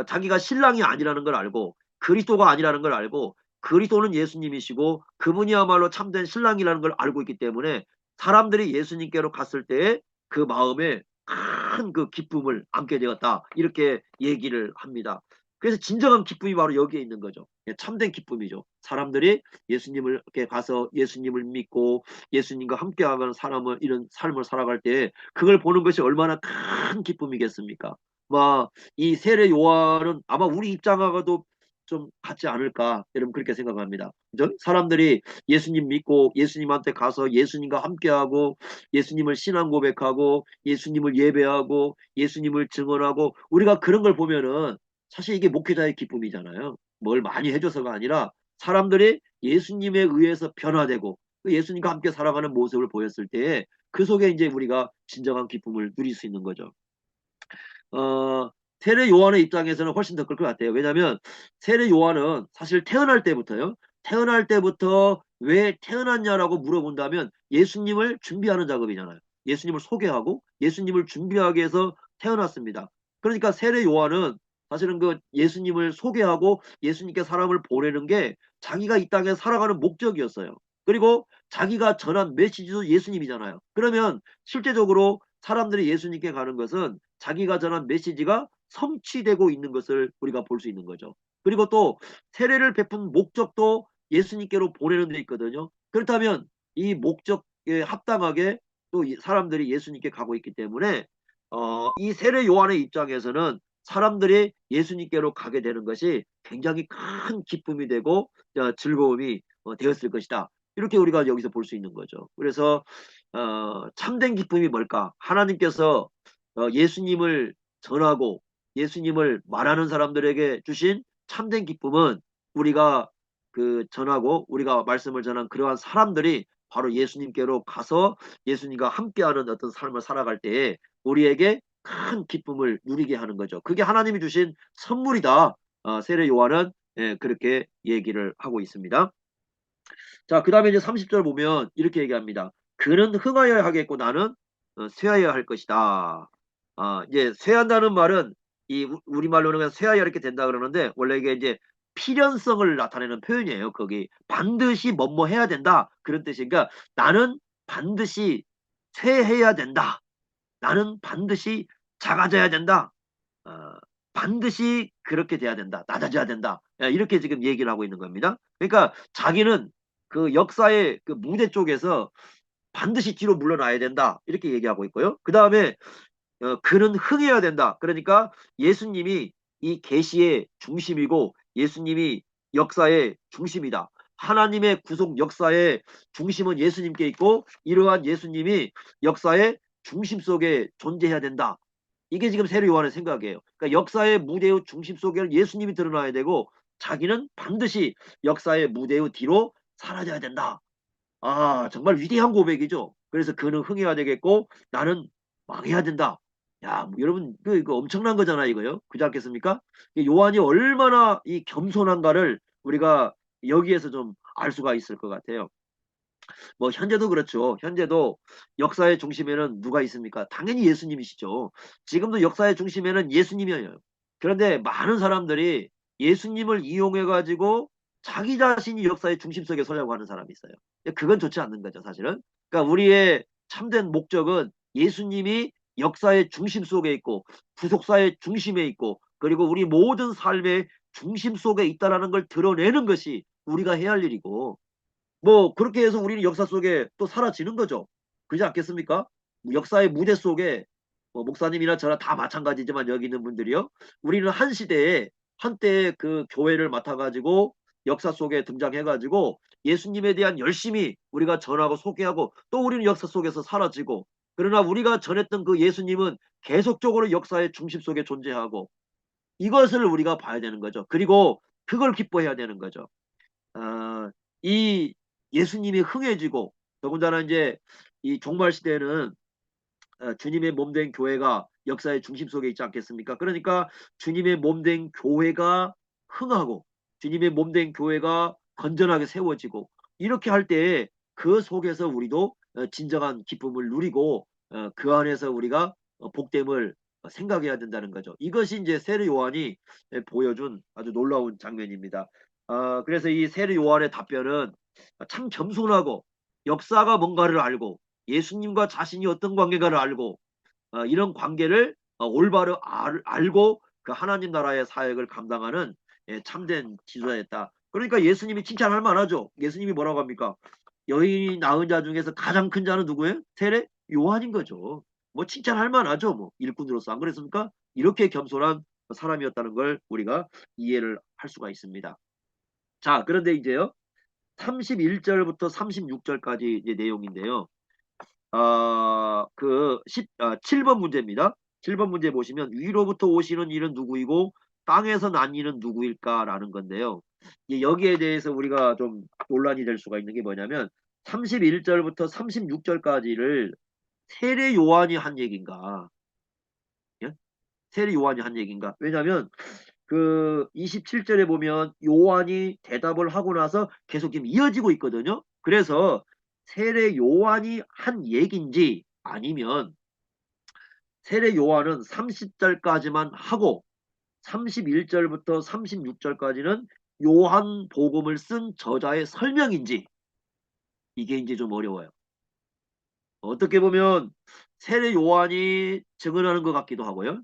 자기가 신랑이 아니라는 걸 알고 그리스도가 아니라는 걸 알고 그리스도는 예수님이시고 그분이야말로 참된 신랑이라는 걸 알고 있기 때문에 사람들이 예수님께로 갔을 때 그 마음에 큰 그 기쁨을 안게 되었다. 이렇게 얘기를 합니다. 그래서 진정한 기쁨이 바로 여기에 있는 거죠. 참된 기쁨이죠. 사람들이 예수님을 이렇게 가서 예수님을 믿고 예수님과 함께하는 사람을 이런 삶을 살아갈 때 그걸 보는 것이 얼마나 큰 기쁨이겠습니까? 이 세례 요한은 아마 우리 입장하고도 좀 같지 않을까 여러분 그렇게 생각합니다. 그죠? 사람들이 예수님 믿고 예수님한테 가서 예수님과 함께하고 예수님을 신앙 고백하고 예수님을 예배하고 예수님을 증언하고 우리가 그런 걸 보면은 사실 이게 목회자의 기쁨이잖아요. 뭘 많이 해줘서가 아니라 사람들이 예수님에 의해서 변화되고 그 예수님과 함께 살아가는 모습을 보였을 때 그 속에 이제 우리가 진정한 기쁨을 누릴 수 있는 거죠. 어, 세례 요한의 입장에서는 훨씬 더 그럴 것 같아요. 왜냐하면 세례 요한은 사실 태어날 때부터요. 태어날 때부터 왜 태어났냐라고 물어본다면 예수님을 준비하는 작업이잖아요. 예수님을 소개하고 예수님을 준비하기 위해서 태어났습니다. 그러니까 세례 요한은 사실은 그 예수님을 소개하고 예수님께 사람을 보내는 게 자기가 이 땅에 살아가는 목적이었어요. 그리고 자기가 전한 메시지도 예수님이잖아요. 그러면 실제적으로 사람들이 예수님께 가는 것은 자기가 전한 메시지가 성취되고 있는 것을 우리가 볼 수 있는 거죠. 그리고 또 세례를 베푼 목적도 예수님께로 보내는 데 있거든요. 그렇다면 이 목적에 합당하게 또 사람들이 예수님께 가고 있기 때문에 이 세례 요한의 입장에서는 사람들이 예수님께로 가게 되는 것이 굉장히 큰 기쁨이 되고 즐거움이 되었을 것이다. 이렇게 우리가 여기서 볼 수 있는 거죠. 그래서 참된 기쁨이 뭘까? 하나님께서 예수님을 전하고 예수님을 말하는 사람들에게 주신 참된 기쁨은 우리가 그 전하고 우리가 말씀을 전한 그러한 사람들이 바로 예수님께로 가서 예수님과 함께하는 어떤 삶을 살아갈 때에 우리에게 큰 기쁨을 누리게 하는 거죠. 그게 하나님이 주신 선물이다. 세례 요한은 그렇게 얘기를 하고 있습니다. 자, 그 다음에 이제 30절 보면 이렇게 얘기합니다. 그는 흥하여야 하겠고 나는 쇠하여야 할 것이다. 이제 쇠한다는 말은 이 우리말로는 그냥 쇠하여 이렇게 된다 그러는데 원래 이게 이제 필연성을 나타내는 표현이에요. 거기 반드시 뭐뭐 해야 된다 그런 뜻이니까 나는 반드시 쇠해야 된다. 나는 반드시 작아져야 된다. 어, 반드시 그렇게 돼야 된다. 낮아져야 된다. 이렇게 지금 얘기를 하고 있는 겁니다. 그러니까 자기는 그 역사의 그 무대 쪽에서 반드시 뒤로 물러나야 된다. 이렇게 얘기하고 있고요. 그 다음에 그는 흥해야 된다. 그러니까 예수님이 이 계시의 중심이고 예수님이 역사의 중심이다. 하나님의 구속 역사의 중심은 예수님께 있고 이러한 예수님이 역사의 중심 속에 존재해야 된다. 이게 지금 세례 요한의 생각이에요. 그러니까 역사의 무대의 중심 속에 예수님이 드러나야 되고 자기는 반드시 역사의 무대의 뒤로 사라져야 된다. 정말 위대한 고백이죠. 그래서 그는 흥해야 되겠고 나는 망해야 된다. 야, 뭐 여러분 이거 엄청난 거잖아 이거요. 그렇지 않겠습니까? 이 요한이 얼마나 이 겸손한가를 우리가 여기에서 좀 알 수가 있을 것 같아요. 뭐 현재도 그렇죠. 현재도 역사의 중심에는 누가 있습니까? 당연히 예수님이시죠. 지금도 역사의 중심에는 예수님이에요. 그런데 많은 사람들이 예수님을 이용해 가지고 자기 자신이 역사의 중심 속에 서려고 하는 사람이 있어요. 그건 좋지 않는 거죠, 사실은. 그러니까 우리의 참된 목적은 예수님이 역사의 중심 속에 있고 구속사의 중심에 있고 그리고 우리 모든 삶의 중심 속에 있다라는 걸 드러내는 것이 우리가 해야 할 일이고 뭐 그렇게 해서 우리는 역사 속에 또 사라지는 거죠. 그렇지 않겠습니까? 역사의 무대 속에 뭐 목사님이나 저나 다 마찬가지지만 여기 있는 분들이요. 우리는 한 시대에 한때 그 교회를 맡아가지고 역사 속에 등장해가지고 예수님에 대한 열심히 우리가 전하고 소개하고 또 우리는 역사 속에서 사라지고 그러나 우리가 전했던 그 예수님은 계속적으로 역사의 중심 속에 존재하고 이것을 우리가 봐야 되는 거죠. 그리고 그걸 기뻐해야 되는 거죠. 아, 이 예수님이 흥해지고 더군다나 이제 이 종말 시대에는 주님의 몸된 교회가 역사의 중심 속에 있지 않겠습니까? 그러니까 주님의 몸된 교회가 흥하고 주님의 몸된 교회가 건전하게 세워지고 이렇게 할 때에 그 속에서 우리도 진정한 기쁨을 누리고 그 안에서 우리가 복됨을 생각해야 된다는 거죠. 이것이 이제 세례 요한이 보여준 아주 놀라운 장면입니다. 그래서 이 세례 요한의 답변은 참 겸손하고 역사가 뭔가를 알고 예수님과 자신이 어떤 관계가를 알고 이런 관계를 올바로 알고 그 하나님 나라의 사역을 감당하는 참된 지도자였다. 그러니까 예수님이 칭찬할 만하죠. 예수님이 뭐라고 합니까? 여인이 낳은 자 중에서 가장 큰 자는 누구예요? 세례 요한인 거죠. 뭐 칭찬할 만하죠. 뭐 일꾼으로서 안 그랬습니까? 이렇게 겸손한 사람이었다는 걸 우리가 이해를 할 수가 있습니다. 자, 그런데 이제요. 31절부터 36절까지 이제 내용인데요. 7번 문제입니다. 7번 문제 보시면 위로부터 오시는 이는 누구이고 땅에서 난 이는 누구일까라는 건데요. 여기에 대해서 우리가 좀 논란이 될 수가 있는 게 뭐냐면 31절부터 36절까지를 세례 요한이 한 얘기인가? 예? 세례 요한이 한 얘기인가? 왜냐하면 그 27절에 보면 요한이 대답을 하고 나서 계속 지금 이어지고 있거든요. 그래서 세례 요한이 한 얘기인지 아니면 세례 요한은 30절까지만 하고 31절부터 36절까지는 요한 복음을 쓴 저자의 설명인지 이게 이제 좀 어려워요. 어떻게 보면 세례 요한이 증언하는 것 같기도 하고요.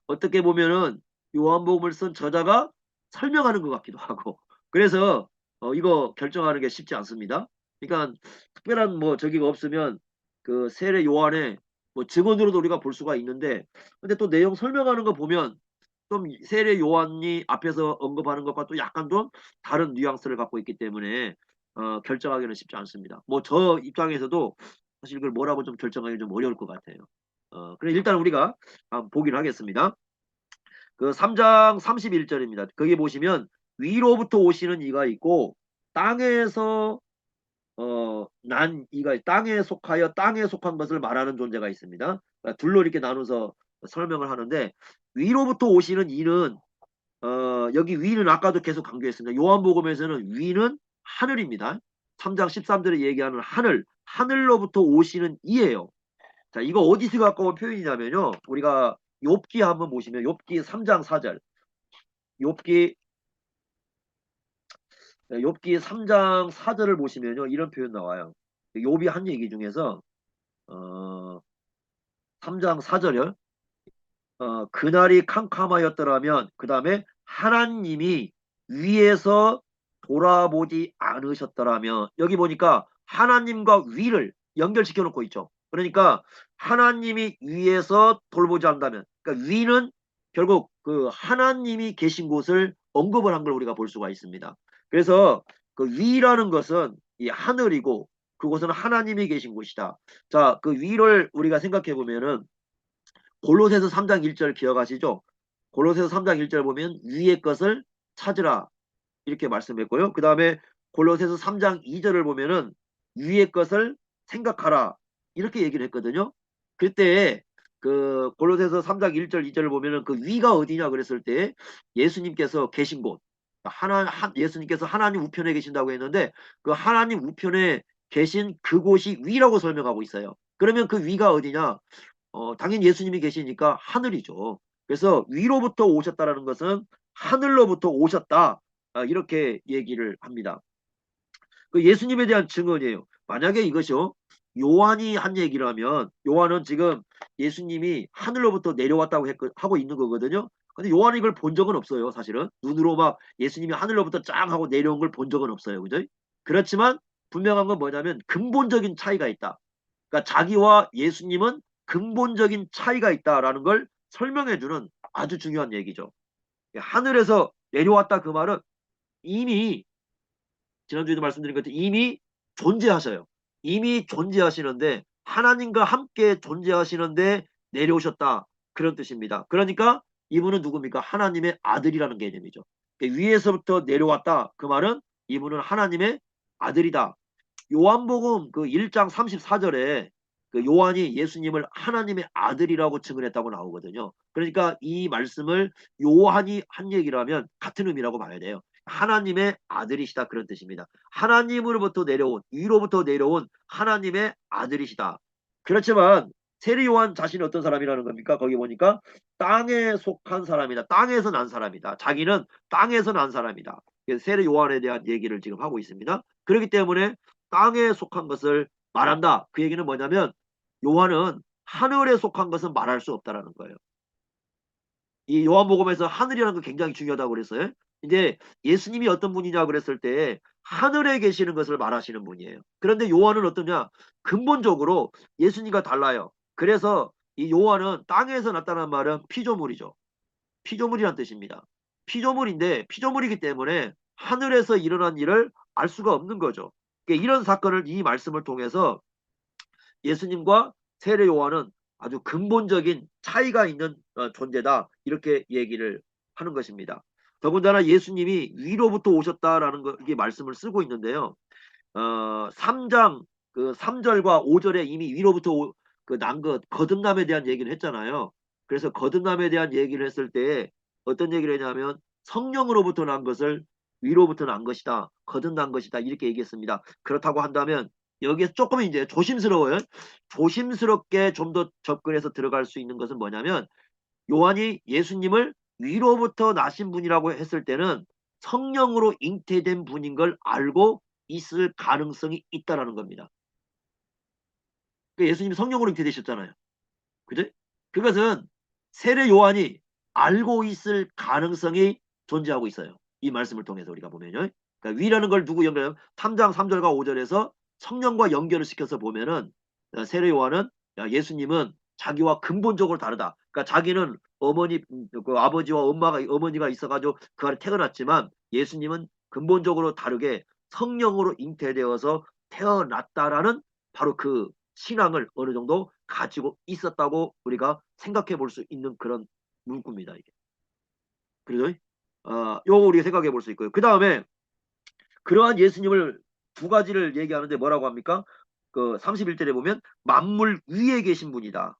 어떻게 보면은 요한복음을 쓴 저자가 설명하는 것 같기도 하고 그래서 이거 결정하는 게 쉽지 않습니다. 그러니까 특별한 뭐 저기가 없으면 그 세례 요한의 뭐 증언으로도 우리가 볼 수가 있는데 근데 또 내용 설명하는 거 보면 좀 세례 요한이 앞에서 언급하는 것과 또 약간 좀 다른 뉘앙스를 갖고 있기 때문에 결정하기는 쉽지 않습니다. 뭐 저 입장에서도 사실 이걸 뭐라고 좀 결정하기 좀 어려울 것 같아요. 그래 일단 우리가 한번 보기를 하겠습니다. 그 3장 31절입니다. 거기 보시면 위로부터 오시는 이가 있고 땅에서 이가 땅에 속하여 땅에 속한 것을 말하는 존재가 있습니다. 그러니까 둘로 이렇게 나눠서 설명을 하는데 위로부터 오시는 이는 여기 위는 아까도 계속 강조했습니다. 요한복음에서는 위는 하늘입니다. 3장 13절에 얘기하는 하늘, 하늘로부터 오시는 이예요. 자, 이거 어디서 갖고 온 표현이냐면요. 우리가 욥기 한번 보시면 욥기 3장 4절. 욥기 욥기 3장 4절을 보시면요. 이런 표현 나와요. 욥이 한 얘기 중에서 어, 3장 4절요. 그날이 캄캄하였더라면 그 다음에 하나님이 위에서 돌아보지 않으셨더라면 여기 보니까 하나님과 위를 연결시켜 놓고 있죠. 그러니까 하나님이 위에서 돌보지 않는다면 그러니까 위는 결국 그 하나님이 계신 곳을 언급을 한 걸 우리가 볼 수가 있습니다. 그래서 그 위라는 것은 이 하늘이고 그곳은 하나님이 계신 곳이다. 자, 그 위를 우리가 생각해 보면은 골로새서 3장 1절 기억하시죠? 골로새서 3장 1절 보면 위의 것을 찾으라 이렇게 말씀했고요. 그 다음에 골로새서 3장 2절을 보면은 위의 것을 생각하라 이렇게 얘기를 했거든요. 그때 그 골로새서 3장 1절 2절을 보면은 그 위가 어디냐 그랬을 때 예수님께서 계신 곳 예수님께서 하나님 우편에 계신다고 했는데 그 하나님 우편에 계신 그곳이 위라고 설명하고 있어요. 그러면 그 위가 어디냐? 당연히 예수님이 계시니까 하늘이죠. 그래서 위로부터 오셨다라는 것은 하늘로부터 오셨다. 이렇게 얘기를 합니다. 그 예수님에 대한 증언이에요. 만약에 이것이요. 요한이 한 얘기라면 요한은 지금 예수님이 하늘로부터 내려왔다고 하고 있는 거거든요. 근데 요한이 이걸 본 적은 없어요. 사실은. 눈으로 막 예수님이 하늘로부터 쫙 하고 내려온 걸 본 적은 없어요. 그죠? 그렇지만 분명한 건 뭐냐면 근본적인 차이가 있다. 그러니까 자기와 예수님은 근본적인 차이가 있다라는 걸 설명해주는 아주 중요한 얘기죠. 하늘에서 내려왔다 그 말은 이미 지난주에도 말씀드린 것처럼 이미 존재하셔요. 이미 존재하시는데 하나님과 함께 존재하시는데 내려오셨다. 그런 뜻입니다. 그러니까 이분은 누굽니까? 하나님의 아들이라는 개념이죠. 위에서부터 내려왔다. 그 말은 이분은 하나님의 아들이다. 요한복음 그 1장 34절에 그 요한이 예수님을 하나님의 아들이라고 증언했다고 나오거든요. 그러니까 이 말씀을 요한이 한 얘기라면 같은 의미라고 봐야 돼요. 하나님의 아들이시다 그런 뜻입니다. 하나님으로부터 내려온 위로부터 내려온 하나님의 아들이시다. 그렇지만 세례 요한 자신이 어떤 사람이라는 겁니까? 거기 보니까 땅에 속한 사람이다. 땅에서 난 사람이다. 자기는 땅에서 난 사람이다. 세례 요한에 대한 얘기를 지금 하고 있습니다. 그렇기 때문에 땅에 속한 것을 말한다. 그 얘기는 뭐냐면 요한은 하늘에 속한 것은 말할 수 없다라는 거예요. 이 요한복음에서 하늘이라는 거 굉장히 중요하다고 그랬어요. 이제 예수님이 어떤 분이냐 그랬을 때 하늘에 계시는 것을 말하시는 분이에요. 그런데 요한은 어떠냐? 근본적으로 예수님과 달라요. 그래서 이 요한은 땅에서 나타난 말은 피조물이죠. 피조물이란 뜻입니다. 피조물인데 피조물이기 때문에 하늘에서 일어난 일을 알 수가 없는 거죠. 그러니까 이런 사건을 이 말씀을 통해서 예수님과 세례 요한은 아주 근본적인 차이가 있는 존재다. 이렇게 얘기를 하는 것입니다. 더군다나 예수님이 위로부터 오셨다라는 이게 말씀을 쓰고 있는데요. 3장 그 3절과 5절에 이미 위로부터 그난 것 거듭남에 대한 얘기를 했잖아요. 그래서 거듭남에 대한 얘기를 했을 때 어떤 얘기를 했냐면 성령으로부터 난 것을 위로부터 난 것이다. 거듭난 것이다. 이렇게 얘기했습니다. 그렇다고 한다면 여기에서 조금 이제 조심스러워요. 조심스럽게 좀 더 접근해서 들어갈 수 있는 것은 뭐냐면 요한이 예수님을 위로부터 나신 분이라고 했을 때는 성령으로 잉태된 분인 걸 알고 있을 가능성이 있다라는 겁니다. 그러니까 예수님이 성령으로 잉태되셨잖아요. 그죠? 그것은 세례 요한이 알고 있을 가능성이 존재하고 있어요. 이 말씀을 통해서 우리가 보면요. 그러니까 위라는 걸 누구 연결하면 3장 3절과 5절에서 성령과 연결을 시켜서 보면은 세례 요한은 예수님은 자기와 근본적으로 다르다. 그러니까 자기는 그 아버지와 어머니가 있어가지고 그 안에 태어났지만 예수님은 근본적으로 다르게 성령으로 잉태되어서 태어났다라는 바로 그 신앙을 어느 정도 가지고 있었다고 우리가 생각해 볼 수 있는 그런 문구입니다. 이게. 그래서 요거 우리가 생각해 볼 수 있고요. 그 다음에 그러한 예수님을 두 가지를 얘기하는데 뭐라고 합니까? 그 31절에 보면 만물 위에 계신 분이다.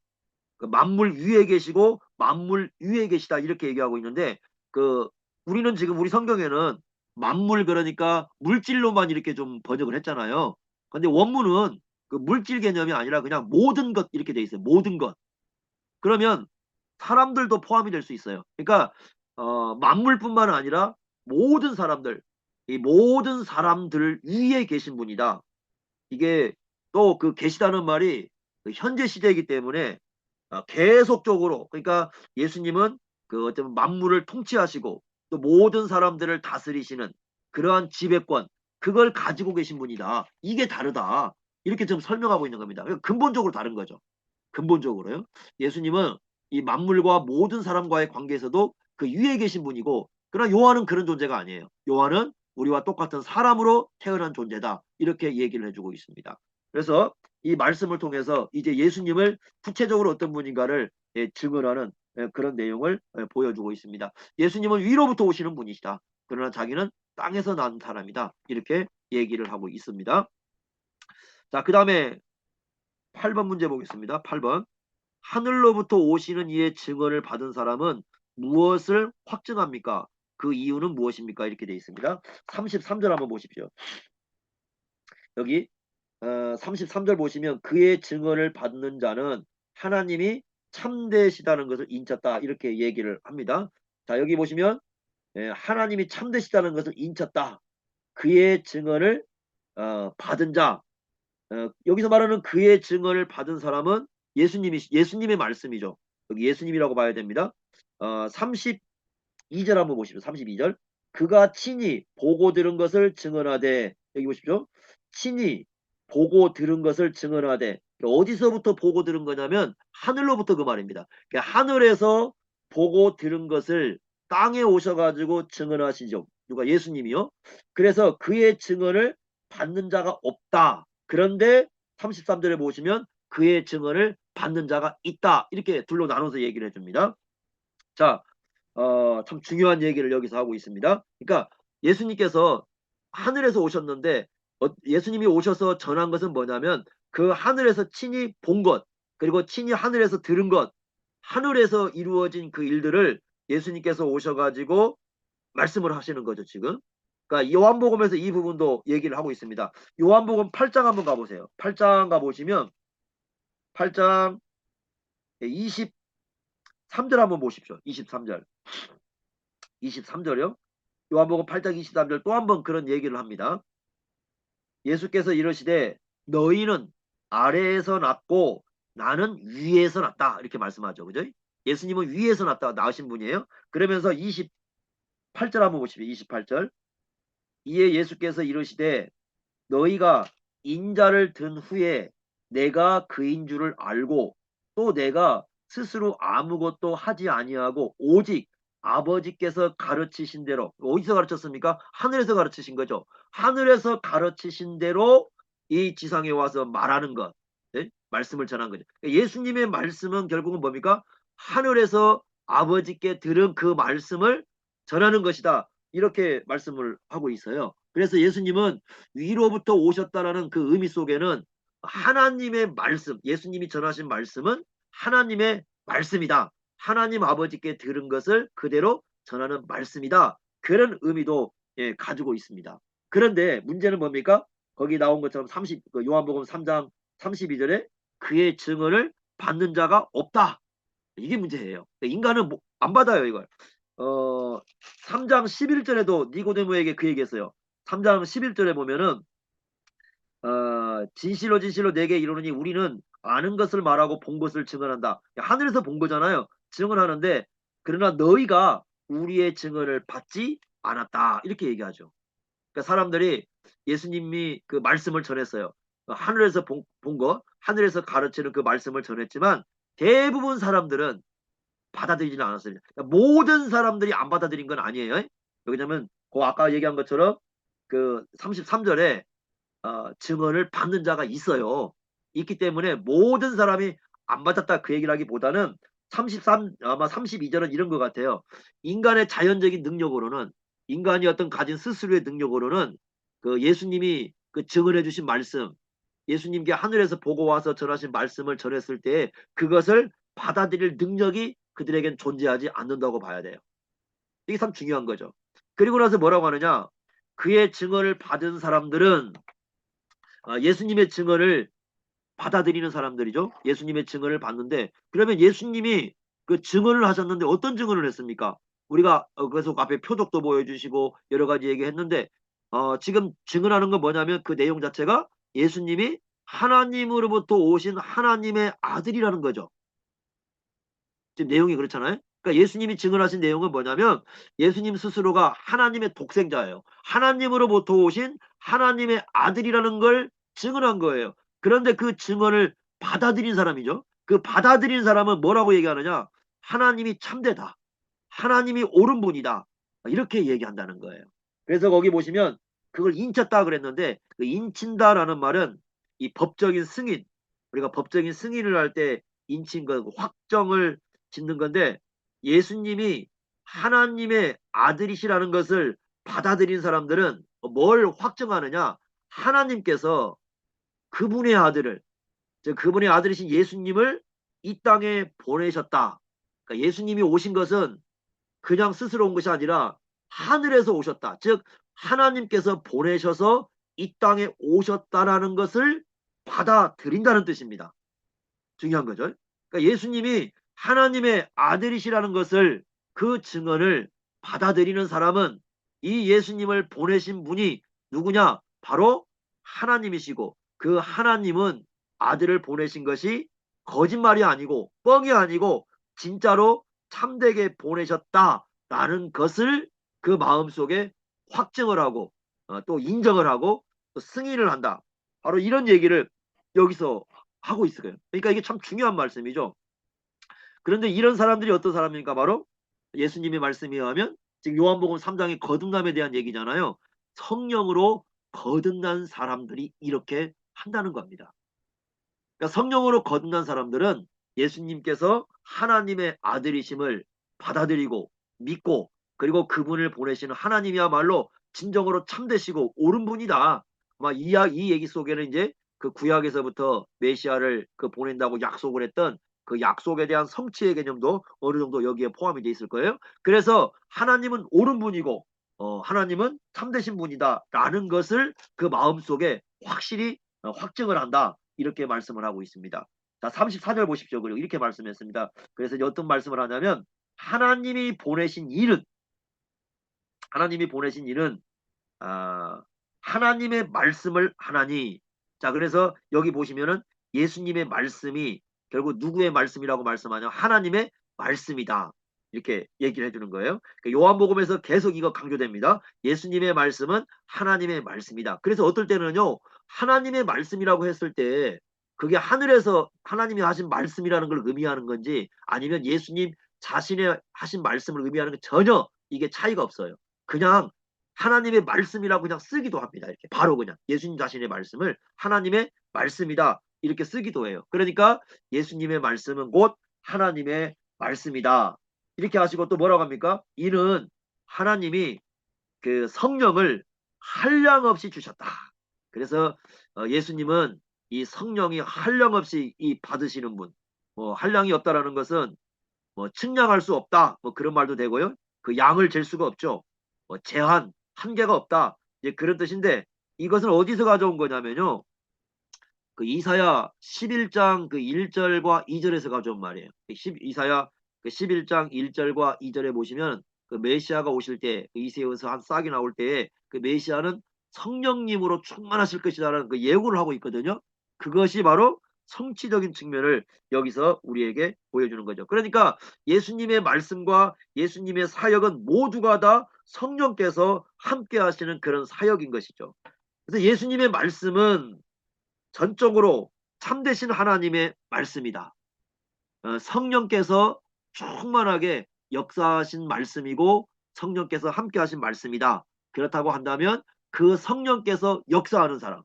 그 만물 위에 계시고 만물 위에 계시다 이렇게 얘기하고 있는데 그 우리는 지금 우리 성경에는 만물 그러니까 물질로만 이렇게 좀 번역을 했잖아요. 근데 원문은 그 물질 개념이 아니라 그냥 모든 것 이렇게 돼 있어요. 모든 것. 그러면 사람들도 포함이 될 수 있어요. 그러니까 만물뿐만 아니라 모든 사람들, 이 모든 사람들 위에 계신 분이다. 이게 또 그 계시다는 말이 그 현재 시대이기 때문에 계속적으로 그러니까 예수님은 그 어쩌면 만물을 통치하시고 또 모든 사람들을 다스리시는 그러한 지배권 그걸 가지고 계신 분이다. 이게 다르다. 이렇게 좀 설명하고 있는 겁니다. 그러니까 근본적으로 다른 거죠. 근본적으로요. 예수님은 이 만물과 모든 사람과의 관계에서도 그 위에 계신 분이고 그러나 요한은 그런 존재가 아니에요. 요한은 우리와 똑같은 사람으로 태어난 존재다. 이렇게 얘기를 해주고 있습니다. 그래서 이 말씀을 통해서 이제 예수님을 구체적으로 어떤 분인가를 증언하는 그런 내용을 보여주고 있습니다. 예수님은 위로부터 오시는 분이시다. 그러나 자기는 땅에서 난 사람이다. 이렇게 얘기를 하고 있습니다. 자, 그 다음에 8번 문제 보겠습니다. 8번. 하늘로부터 오시는 이의 증언을 받은 사람은 무엇을 확증합니까? 그 이유는 무엇입니까? 이렇게 되어 있습니다. 33절 한번 보십시오. 여기 33절 보시면 그의 증언을 받는 자는 하나님이 참되시다는 것을 인쳤다. 이렇게 얘기를 합니다. 자, 여기 보시면 하나님이 참되시다는 것을 인쳤다. 그의 증언을 받은 자. 여기서 말하는 그의 증언을 받은 사람은 예수님의 말씀이죠. 여기 예수님이라고 봐야 됩니다. 32절 한번 보십시오. 32절. 그가 친히 보고 들은 것을 증언하되 여기 보십시오. 친히 보고 들은 것을 증언하되 어디서부터 보고 들은 거냐면 하늘로부터 그 말입니다. 그러니까 하늘에서 보고 들은 것을 땅에 오셔가지고 증언하시죠. 누가 예수님이요. 그래서 그의 증언을 받는 자가 없다. 그런데 33절에 보시면 그의 증언을 받는 자가 있다. 이렇게 둘로 나눠서 얘기를 해줍니다. 자, 참 중요한 얘기를 여기서 하고 있습니다. 그러니까 예수님께서 하늘에서 오셨는데 예수님이 오셔서 전한 것은 뭐냐면 그 하늘에서 친히 본 것, 그리고 친히 하늘에서 들은 것, 하늘에서 이루어진 그 일들을 예수님께서 오셔가지고 말씀을 하시는 거죠, 지금. 그러니까 요한복음에서 이 부분도 얘기를 하고 있습니다. 요한복음 8장 한번 가보세요. 8장 가보시면 8장 23절 한번 보십시오. 23절. 23절이요. 요한복음 8장 23절 또 한 번 그런 얘기를 합니다. 예수께서 이르시되 너희는 아래에서 났고 나는 위에서 났다. 이렇게 말씀하죠. 그죠? 예수님은 위에서 났다 나으신 분이에요. 그러면서 28절 한번 보십시오. 28절. 이에 예수께서 이르시되 너희가 인자를 든 후에 내가 그인 줄을 알고 또 내가 스스로 아무것도 하지 아니하고 오직 아버지께서 가르치신 대로 어디서 가르쳤습니까? 하늘에서 가르치신 거죠. 하늘에서 가르치신 대로 이 지상에 와서 말하는 것, 네? 말씀을 전한 거죠. 예수님의 말씀은 결국은 뭡니까? 하늘에서 아버지께 들은 그 말씀을 전하는 것이다. 이렇게 말씀을 하고 있어요. 그래서 예수님은 위로부터 오셨다라는 그 의미 속에는 하나님의 말씀, 예수님이 전하신 말씀은 하나님의 말씀이다. 하나님 아버지께 들은 것을 그대로 전하는 말씀이다. 그런 의미도 가지고 있습니다. 그런데 문제는 뭡니까? 거기 나온 것처럼 요한복음 3장 32절에 그의 증언을 받는 자가 없다. 이게 문제예요. 인간은 안 받아요, 이걸. 3장 11절에도 니고데모에게 그 얘기했어요. 3장 11절에 보면은 진실로 진실로 내게 이르노니 우리는 아는 것을 말하고 본 것을 증언한다. 하늘에서 본 거잖아요. 증언하는데 그러나 너희가 우리의 증언을 받지 않았다. 이렇게 얘기하죠. 그러니까 사람들이 예수님이 그 말씀을 전했어요. 하늘에서 본 거, 하늘에서 가르치는 그 말씀을 전했지만 대부분 사람들은 받아들이지는 않았습니다. 그러니까 모든 사람들이 안 받아들인 건 아니에요. 왜냐면 그 아까 얘기한 것처럼 그 33절에 증언을 받는 자가 있어요. 있기 때문에 모든 사람이 안 받았다 그 얘기를 하기보다는 아마 32절은 이런 것 같아요. 인간의 자연적인 능력으로는 인간이 어떤 가진 스스로의 능력으로는 그 예수님이 그 증언해 주신 말씀, 예수님께 하늘에서 보고 와서 전하신 말씀을 전했을 때 그것을 받아들일 능력이 그들에겐 존재하지 않는다고 봐야 돼요. 이게 참 중요한 거죠. 그리고 나서 뭐라고 하느냐? 그의 증언을 받은 사람들은 예수님의 증언을 받아들이는 사람들이죠. 예수님의 증언을 받는데 그러면 예수님이 그 증언을 하셨는데 어떤 증언을 했습니까? 우리가 계속 앞에 표적도 보여주시고 여러 가지 얘기했는데 지금 증언하는 건 뭐냐면 그 내용 자체가 예수님이 하나님으로부터 오신 하나님의 아들이라는 거죠. 지금 내용이 그렇잖아요. 그러니까 예수님이 증언하신 내용은 뭐냐면 예수님 스스로가 하나님의 독생자예요. 하나님으로부터 오신 하나님의 아들이라는 걸 증언한 거예요. 그런데 그 증언을 받아들인 사람이죠. 그 받아들인 사람은 뭐라고 얘기하느냐? 하나님이 참되다. 하나님이 옳은 분이다. 이렇게 얘기한다는 거예요. 그래서 거기 보시면 그걸 인쳤다 그랬는데 그 인친다라는 말은 이 법적인 승인, 우리가 법적인 승인을 할 때 인친 거 확정을 짓는 건데 예수님이 하나님의 아들이시라는 것을 받아들인 사람들은 뭘 확정하느냐? 하나님께서 그분의 아들을, 즉 그분의 아들이신 예수님을 이 땅에 보내셨다. 그러니까 예수님이 오신 것은 그냥 스스로 온 것이 아니라 하늘에서 오셨다. 즉 하나님께서 보내셔서 이 땅에 오셨다라는 것을 받아들인다는 뜻입니다. 중요한 거죠. 그러니까 예수님이 하나님의 아들이시라는 것을 그 증언을 받아들이는 사람은 이 예수님을 보내신 분이 누구냐? 바로 하나님이시고 그 하나님은 아들을 보내신 것이 거짓말이 아니고 뻥이 아니고 진짜로 참되게 보내셨다라는 것을 그 마음속에 확증을 하고 또 인정을 하고 또 승인을 한다. 바로 이런 얘기를 여기서 하고 있어요. 그러니까 이게 참 중요한 말씀이죠. 그런데 이런 사람들이 어떤 사람입니까? 바로 예수님의 말씀에 의하면 지금 요한복음 3장의 거듭남에 대한 얘기잖아요. 성령으로 거듭난 사람들이 이렇게 한다는 겁니다. 그러니까 성령으로 거듭난 사람들은 예수님께서 하나님의 아들이심을 받아들이고 믿고 그리고 그분을 보내시는 하나님이야말로 진정으로 참되시고 옳은 분이다. 아마 이 얘기 속에는 이제 그 구약에서부터 메시아를 그 보낸다고 약속을 했던 그 약속에 대한 성취의 개념도 어느 정도 여기에 포함이 돼 있을 거예요. 그래서 하나님은 옳은 분이고 하나님은 참되신 분이다라는 것을 그 마음속에 확실히 확증을 한다. 이렇게 말씀을 하고 있습니다. 자, 34절 보십시오. 그리고 이렇게 말씀했습니다. 그래서 어떤 말씀을 하냐면 하나님이 보내신 이는 하나님의 말씀을 하나니. 자, 그래서 여기 보시면은 예수님의 말씀이 결국 누구의 말씀이라고 말씀하냐? 하나님의 말씀이다. 이렇게 얘기를 해주는 거예요. 그러니까 요한복음에서 계속 이거 강조됩니다. 예수님의 말씀은 하나님의 말씀이다. 그래서 어떨 때는요, 하나님의 말씀이라고 했을 때 그게 하늘에서 하나님이 하신 말씀이라는 걸 의미하는 건지 아니면 예수님 자신의 하신 말씀을 의미하는 건 전혀 이게 차이가 없어요. 그냥 하나님의 말씀이라고 그냥 쓰기도 합니다. 이렇게 바로 그냥 예수님 자신의 말씀을 하나님의 말씀이다 이렇게 쓰기도 해요. 그러니까 예수님의 말씀은 곧 하나님의 말씀이다. 이렇게 하시고 또 뭐라고 합니까? 이는 하나님이 그 성령을 한량없이 주셨다. 그래서 예수님은 이 성령이 한량없이 이 받으시는 분. 뭐 한량이 없다라는 것은 뭐 측량할 수 없다. 뭐 그런 말도 되고요. 그 양을 잴 수가 없죠. 뭐 제한, 한계가 없다. 이제 그런 뜻인데 이것은 어디서 가져온 거냐면요. 그 이사야 11장 그 1절과 2절에서 가져온 말이에요. 이사야 그 11장 1절과 2절에 보시면 그 메시아가 오실 때 그 이새에서 한 싹이 나올 때에 그 메시아는 성령님으로 충만하실 것이다라는 그 예고를 하고 있거든요. 그것이 바로 성취적인 측면을 여기서 우리에게 보여주는 거죠. 그러니까 예수님의 말씀과 예수님의 사역은 모두가 다 성령께서 함께 하시는 그런 사역인 것이죠. 그래서 예수님의 말씀은 전적으로 참되신 하나님의 말씀이다. 성령께서 충만하게 역사하신 말씀이고 성령께서 함께 하신 말씀이다. 그렇다고 한다면 그 성령께서 역사하는 사람.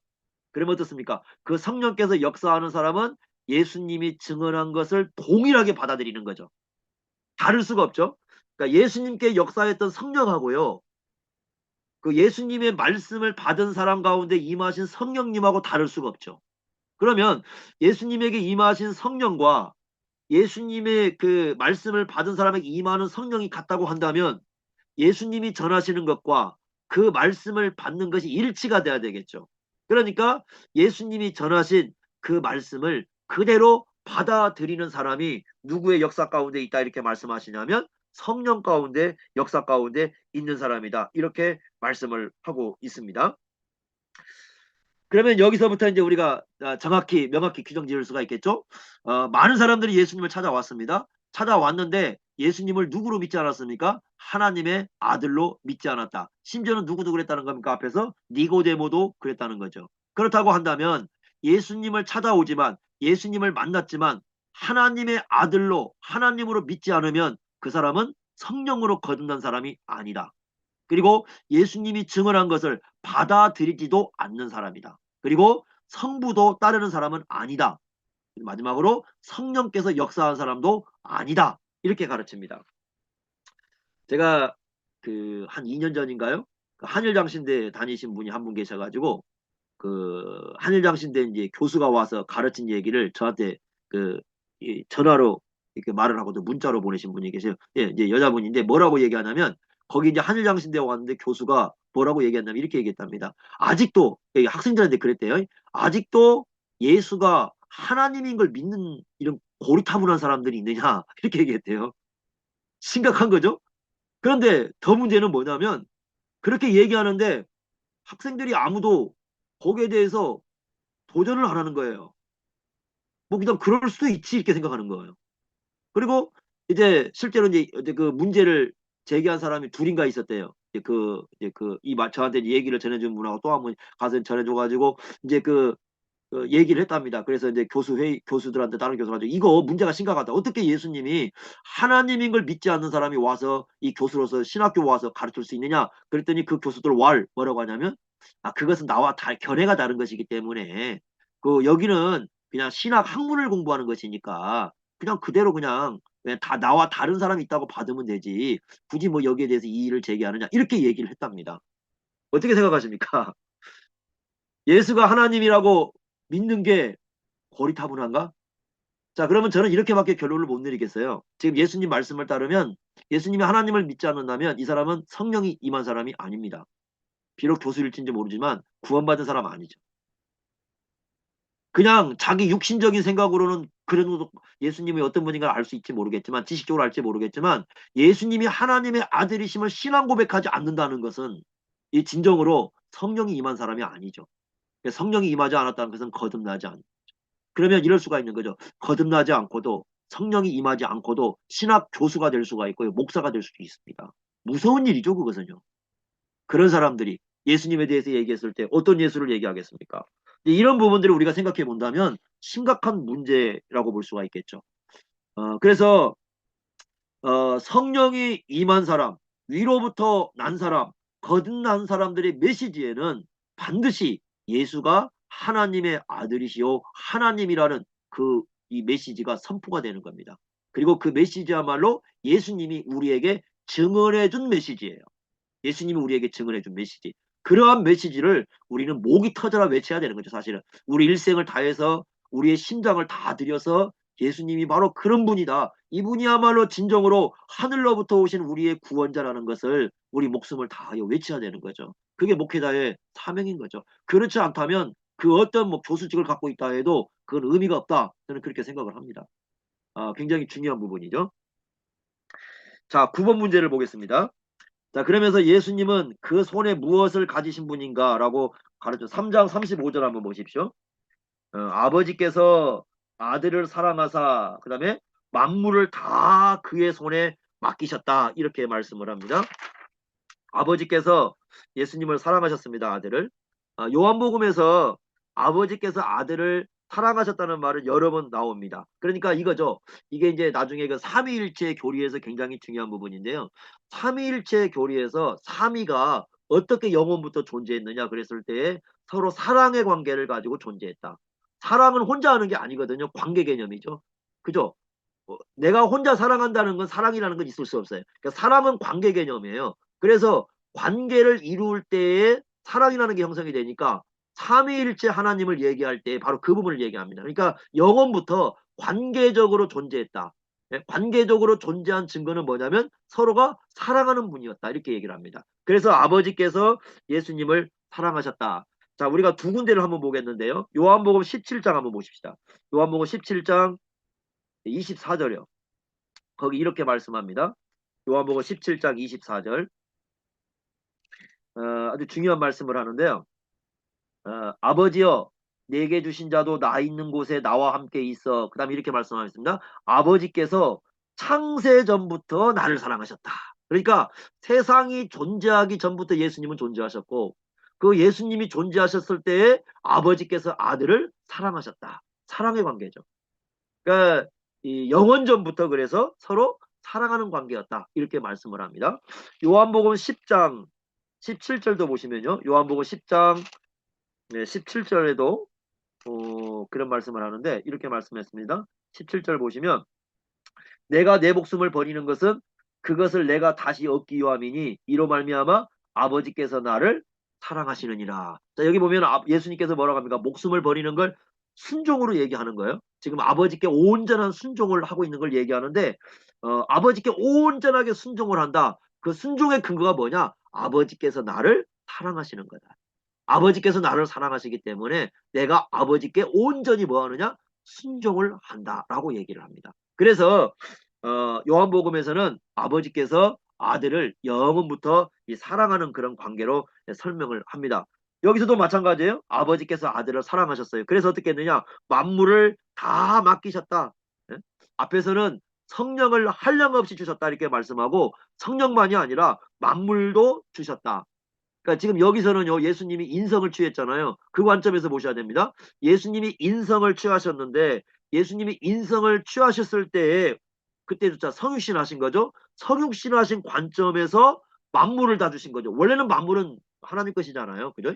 그러면 어떻습니까? 그 성령께서 역사하는 사람은 예수님이 증언한 것을 동일하게 받아들이는 거죠. 다를 수가 없죠. 그러니까 예수님께 역사했던 성령하고요. 그 예수님의 말씀을 받은 사람 가운데 임하신 성령님하고 다를 수가 없죠. 그러면 예수님에게 임하신 성령과 예수님의 그 말씀을 받은 사람에게 임하는 성령이 같다고 한다면 예수님이 전하시는 것과 그 말씀을 받는 것이 일치가 돼야 되겠죠. 그러니까 예수님이 전하신 그 말씀을 그대로 받아들이는 사람이 누구의 역사 가운데 있다 이렇게 말씀하시냐면 성령 가운데 역사 가운데 있는 사람이다 이렇게 말씀을 하고 있습니다. 그러면 여기서부터 이제 우리가 정확히 명확히 규정 지을 수가 있겠죠. 많은 사람들이 예수님을 찾아왔습니다. 찾아왔는데 예수님을 누구로 믿지 않았습니까? 하나님의 아들로 믿지 않았다. 심지어는 누구도 그랬다는 겁니까? 앞에서 니고데모도 그랬다는 거죠. 그렇다고 한다면 예수님을 찾아오지만 예수님을 만났지만 하나님의 아들로 하나님으로 믿지 않으면 그 사람은 성령으로 거듭난 사람이 아니다. 그리고 예수님이 증언한 것을 받아들이지도 않는 사람이다. 그리고 성부도 따르는 사람은 아니다. 마지막으로 성령께서 역사한 사람도 아니다. 이렇게 가르칩니다. 제가 그 한 2년 전인가요? 그 한일장신대 다니신 분이 한 분 계셔가지고 그 한일장신대 이제 교수가 와서 가르친 얘기를 저한테 그 전화로 이렇게 말을 하고도 문자로 보내신 분이 계세요. 예, 이제 여자분인데 뭐라고 얘기하냐면 거기 이제 한일장신대 왔는데 교수가 뭐라고 얘기했냐면 이렇게 얘기했답니다. 아직도 학생들한테 그랬대요. 아직도 예수가 하나님인 걸 믿는 이런 고리타분한 사람들이 있느냐 이렇게 얘기했대요. 심각한 거죠. 그런데 더 문제는 뭐냐면 그렇게 얘기하는데 학생들이 아무도 거기에 대해서 도전을 안 하는 거예요. 뭐 그냥 그럴 수도 있지 이렇게 생각하는 거예요. 그리고 이제 실제로 이제 그 문제를 제기한 사람이 둘인가 있었대요. 저한테 얘기를 전해준 분하고 또 한 분 가서 전해줘가지고 이제 얘기를 했답니다. 그래서 이제 교수들한테 다른 교수한테 이거 문제가 심각하다. 어떻게 예수님이 하나님인 걸 믿지 않는 사람이 와서 이 교수로서 신학교 와서 가르칠 수 있느냐? 그랬더니 그 교수들 뭐라고 하냐면 그것은 나와 견해가 다른 것이기 때문에 여기는 그냥 신학 학문을 공부하는 것이니까 그냥 그대로 그냥 다 나와 다른 사람이 있다고 받으면 되지. 굳이 뭐 여기에 대해서 이의를 제기하느냐? 이렇게 얘기를 했답니다. 어떻게 생각하십니까? 예수가 하나님이라고 믿는 게 고리타분한가? 자, 그러면 저는 이렇게밖에 결론을 못 내리겠어요. 지금 예수님 말씀을 따르면 예수님이 하나님을 믿지 않는다면 이 사람은 성령이 임한 사람이 아닙니다. 비록 교수일진지 모르지만 구원받은 사람 아니죠. 그냥 자기 육신적인 생각으로는 그래도 예수님이 어떤 분인가 알 수 있지 모르겠지만 지식적으로 알지 모르겠지만 예수님이 하나님의 아들이심을 신앙 고백하지 않는다는 것은 이 진정으로 성령이 임한 사람이 아니죠. 성령이 임하지 않았다는 것은 거듭나지 않는. 그러면 이럴 수가 있는 거죠. 거듭나지 않고도 성령이 임하지 않고도 신학 교수가 될 수가 있고요. 목사가 될 수도 있습니다. 무서운 일이죠, 그것은요. 그런 사람들이 예수님에 대해서 얘기했을 때 어떤 예수를 얘기하겠습니까? 이런 부분들을 우리가 생각해 본다면 심각한 문제라고 볼 수가 있겠죠. 그래서 성령이 임한 사람, 위로부터 난 사람, 거듭난 사람들의 메시지에는 반드시 예수가 하나님의 아들이시요 하나님이라는 이 메시지가 선포가 되는 겁니다. 그리고 그 메시지야말로 예수님이 우리에게 증언해 준 메시지예요. 예수님이 우리에게 증언해 준 메시지. 그러한 메시지를 우리는 목이 터져라 외쳐야 되는 거죠, 사실은. 우리 일생을 다해서 우리의 심장을 다 들여서 예수님이 바로 그런 분이다. 이분이야말로 진정으로 하늘로부터 오신 우리의 구원자라는 것을 우리 목숨을 다하여 외쳐야 되는 거죠. 그게 목회자의 사명인 거죠. 그렇지 않다면 그 어떤 뭐 교수직을 갖고 있다 해도 그건 의미가 없다. 저는 그렇게 생각을 합니다. 굉장히 중요한 부분이죠. 자, 9번 문제를 보겠습니다. 자, 그러면서 예수님은 그 손에 무엇을 가지신 분인가라고 가르쳐 3장 35절 한번 보십시오. 아버지께서 아들을 사랑하사 그다음에 만물을 다 그의 손에 맡기셨다. 이렇게 말씀을 합니다. 아버지께서 예수님을 사랑하셨습니다. 아들을. 요한복음에서 아버지께서 아들을 사랑하셨다는 말은 여러 번 나옵니다. 그러니까 이거죠. 이게 이제 나중에 그 삼위일체 교리에서 굉장히 중요한 부분인데요. 삼위일체 교리에서 삼위가 어떻게 영원부터 존재했느냐 그랬을 때 서로 사랑의 관계를 가지고 존재했다. 사랑은 혼자 하는 게 아니거든요. 관계 개념이죠. 그죠? 내가 혼자 사랑한다는 건 사랑이라는 건 있을 수 없어요. 그러니까 사랑은 관계 개념이에요. 그래서 관계를 이룰 때에 사랑이라는 게 형성이 되니까 삼위일체 하나님을 얘기할 때 바로 그 부분을 얘기합니다. 그러니까 영원부터 관계적으로 존재했다. 예, 관계적으로 존재한 증거는 뭐냐면 서로가 사랑하는 분이었다. 이렇게 얘기를 합니다. 그래서 아버지께서 예수님을 사랑하셨다. 자, 우리가 두 군데를 한번 보겠는데요. 요한복음 17장 한번 보십시다. 요한복음 17장 24절이요. 거기 이렇게 말씀합니다. 요한복음 17장 24절. 아주 중요한 말씀을 하는데요. 아버지여 내게 주신 자도 나 있는 곳에 나와 함께 있어. 그 다음에 이렇게 말씀하셨습니다. 아버지께서 창세 전부터 나를 사랑하셨다. 그러니까 세상이 존재하기 전부터 예수님은 존재하셨고 그 예수님이 존재하셨을 때에 아버지께서 아들을 사랑하셨다. 사랑의 관계죠. 그러니까 이 영원전부터 그래서 서로 사랑하는 관계였다. 이렇게 말씀을 합니다. 요한복음 10장 17절도 보시면요. 요한복음 10장 17절에도 그런 말씀을 하는데 이렇게 말씀했습니다. 17절 보시면 내가 내 목숨을 버리는 것은 그것을 내가 다시 얻기 위함이니 이로 말미암아 아버지께서 나를 사랑하시느니라. 자, 여기 보면 예수님께서 뭐라고 합니까? 목숨을 버리는 걸 순종으로 얘기하는 거예요. 지금 아버지께 온전한 순종을 하고 있는 걸 얘기하는데 아버지께 온전하게 순종을 한다. 그 순종의 근거가 뭐냐? 아버지께서 나를 사랑하시는 거다. 아버지께서 나를 사랑하시기 때문에 내가 아버지께 온전히 뭐 하느냐? 순종을 한다라고 얘기를 합니다. 그래서 요한복음에서는 아버지께서 아들을 영원부터 사랑하는 그런 관계로 설명을 합니다. 여기서도 마찬가지예요. 아버지께서 아들을 사랑하셨어요. 그래서 어떻게 했느냐? 만물을 다 맡기셨다. 예? 앞에서는 성령을 한량없이 주셨다 이렇게 말씀하고 성령만이 아니라 만물도 주셨다. 그러니까 지금 여기서는요, 예수님이 인성을 취했잖아요. 그 관점에서 보셔야 됩니다. 예수님이 인성을 취하셨는데, 예수님이 인성을 취하셨을 때에, 그때조차 성육신 하신 거죠. 성육신 하신 관점에서 만물을 다 주신 거죠. 원래는 만물은 하나님 것이잖아요. 그죠?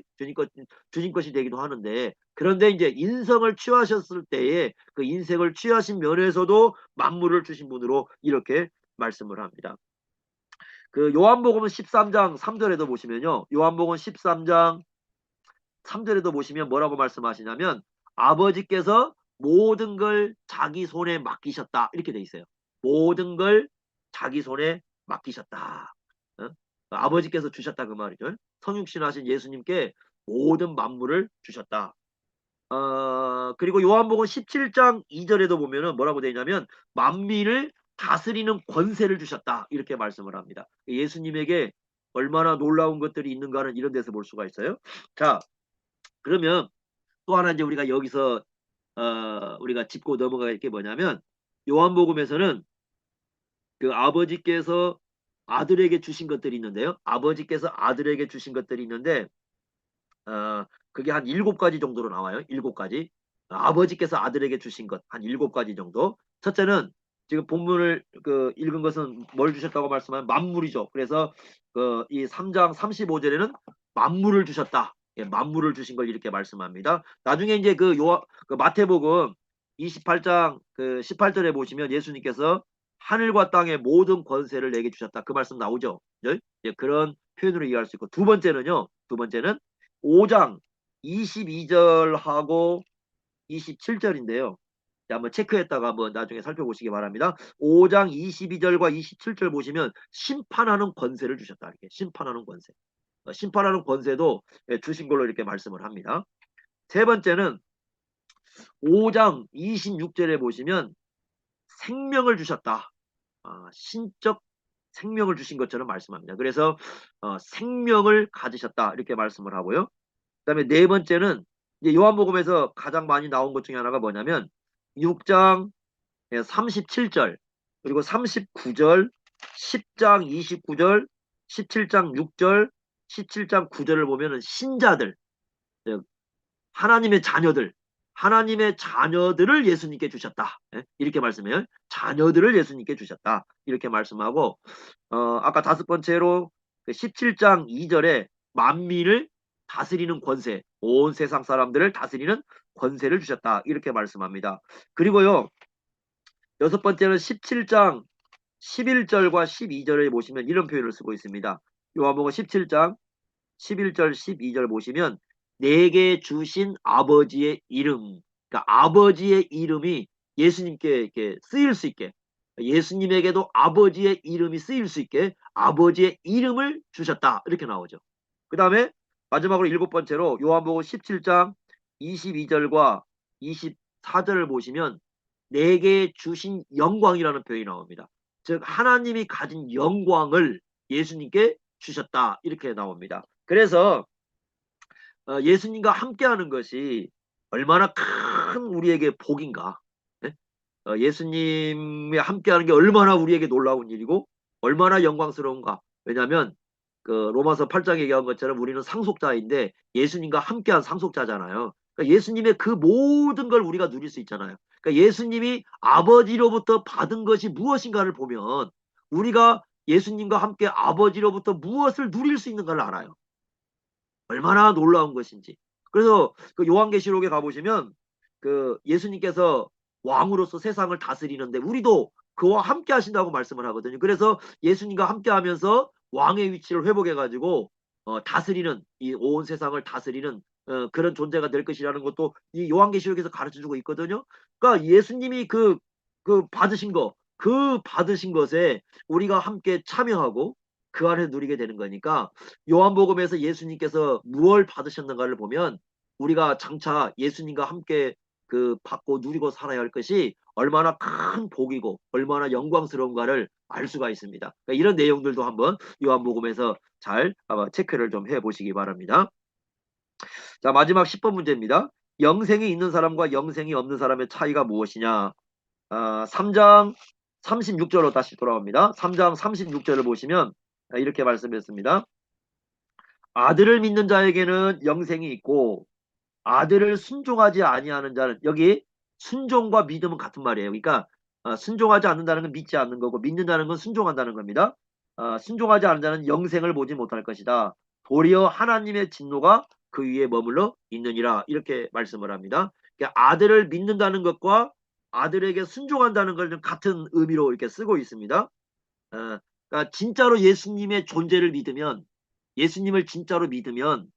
주님 것이 되기도 하는데, 그런데 이제 인성을 취하셨을 때에 그 인색을 취하신 면에서도 만물을 주신 분으로 이렇게 말씀을 합니다. 그 요한복음 13장 3절에도 보시면요. 요한복음 13장 3절에도 보시면 뭐라고 말씀하시냐면 아버지께서 모든 걸 자기 손에 맡기셨다. 이렇게 돼 있어요. 모든 걸 자기 손에 맡기셨다. 어? 아버지께서 주셨다 그 말이죠. 성육신 하신 예수님께 모든 만물을 주셨다. 그리고 요한복음 17장 2절에도 보면은 뭐라고 되어 있냐면 만민을 다스리는 권세를 주셨다. 이렇게 말씀을 합니다. 예수님에게 얼마나 놀라운 것들이 있는가는 이런 데서 볼 수가 있어요. 자, 그러면 또 하나 이제 우리가 여기서 우리가 짚고 넘어갈 게 뭐냐면 요한복음에서는 그 아버지께서 아들에게 주신 것들이 있는데요. 아버지께서 아들에게 주신 것들이 있는데 그게 한 7가지 정도로 나와요. 7가지. 아버지께서 아들에게 주신 것 한 7가지 정도. 첫째는 지금 본문을 그 읽은 것은 뭘 주셨다고 말씀하면 만물이죠. 그래서 이 3장 35절에는 만물을 주셨다. 예, 만물을 주신 걸 이렇게 말씀합니다. 나중에 이제 그 마태복음 28장 그 18절에 보시면 예수님께서 하늘과 땅의 모든 권세를 내게 주셨다. 그 말씀 나오죠. 예? 예, 그런 표현으로 이해할 수 있고 두 번째는요. 두 번째는 5장 22절하고 27절인데요. 한번 체크했다가 한번 나중에 살펴보시기 바랍니다. 5장 22절과 27절 보시면 심판하는 권세를 주셨다. 이렇게 심판하는 권세. 심판하는 권세도 주신 걸로 이렇게 말씀을 합니다. 세 번째는 5장 26절에 보시면 생명을 주셨다. 신적 생명을 주신 것처럼 말씀합니다. 그래서 생명을 가지셨다. 이렇게 말씀을 하고요. 그다음에 네 번째는 이제 요한복음에서 가장 많이 나온 것 중에 하나가 뭐냐면 6장 37절 그리고 39절 10장 29절 17장 6절 17장 9절을 보면은 신자들 하나님의 자녀들 하나님의 자녀들을 예수님께 주셨다. 이렇게 말씀해요. 자녀들을 예수님께 주셨다. 이렇게 말씀하고 아까 다섯 번째로 17장 2절에 만민을 다스리는 권세, 온 세상 사람들을 다스리는 권세를 주셨다. 이렇게 말씀합니다. 그리고요, 여섯 번째는 17장 11절과 12절에 보시면 이런 표현을 쓰고 있습니다. 요한복음 17장 11절 12절 보시면 내게 주신 아버지의 이름, 그러니까 아버지의 이름이 예수님께 이렇게 쓰일 수 있게, 예수님에게도 아버지의 이름이 쓰일 수 있게 아버지의 이름을 주셨다, 이렇게 나오죠. 그 다음에 마지막으로 일곱 번째로 요한복음 17장 22절과 24절을 보시면 내게 주신 영광이라는 표현이 나옵니다. 즉 하나님이 가진 영광을 예수님께 주셨다, 이렇게 나옵니다. 그래서 예수님과 함께하는 것이 얼마나 큰 우리에게 복인가. 네? 예수님이 함께하는 게 얼마나 우리에게 놀라운 일이고 얼마나 영광스러운가. 왜냐하면 그 로마서 8장에 얘기한 것처럼 우리는 상속자인데 예수님과 함께한 상속자잖아요. 그러니까 예수님의 그 모든 걸 우리가 누릴 수 있잖아요. 그러니까 예수님이 아버지로부터 받은 것이 무엇인가를 보면 우리가 예수님과 함께 아버지로부터 무엇을 누릴 수 있는가를 알아요. 얼마나 놀라운 것인지. 그래서 그 요한계시록에 가보시면 그 예수님께서 왕으로서 세상을 다스리는데 우리도 그와 함께 하신다고 말씀을 하거든요. 그래서 예수님과 함께 하면서 왕의 위치를 회복해가지고 다스리는, 이 온 세상을 다스리는 그런 존재가 될 것이라는 것도 이 요한계시록에서 가르쳐주고 있거든요. 그러니까 예수님이 그 받으신 거, 그 받으신 것에 우리가 함께 참여하고 그 안에 누리게 되는 거니까 요한복음에서 예수님께서 무엇을 받으셨는가를 보면 우리가 장차 예수님과 함께 그 받고 누리고 살아야 할 것이 얼마나 큰 복이고 얼마나 영광스러운가를 알 수가 있습니다. 그러니까 이런 내용들도 한번 요한복음에서 잘 체크를 좀 해보시기 바랍니다. 자, 마지막 10번 문제입니다. 영생이 있는 사람과 영생이 없는 사람의 차이가 무엇이냐? 3장 36절로 다시 돌아옵니다. 3장 36절을 보시면 이렇게 말씀했습니다. 아들을 믿는 자에게는 영생이 있고 아들을 순종하지 아니하는 자는, 여기 순종과 믿음은 같은 말이에요. 그러니까 순종하지 않는다는 건 믿지 않는 거고 믿는다는 건 순종한다는 겁니다. 순종하지 않는 자는 영생을 보지 못할 것이다. 도리어 하나님의 진노가 그 위에 머물러 있느니라, 이렇게 말씀을 합니다. 그러니까 아들을 믿는다는 것과 아들에게 순종한다는 걸 같은 의미로 이렇게 쓰고 있습니다. 그러니까 진짜로 예수님의 존재를 믿으면, 예수님을 진짜로 믿으면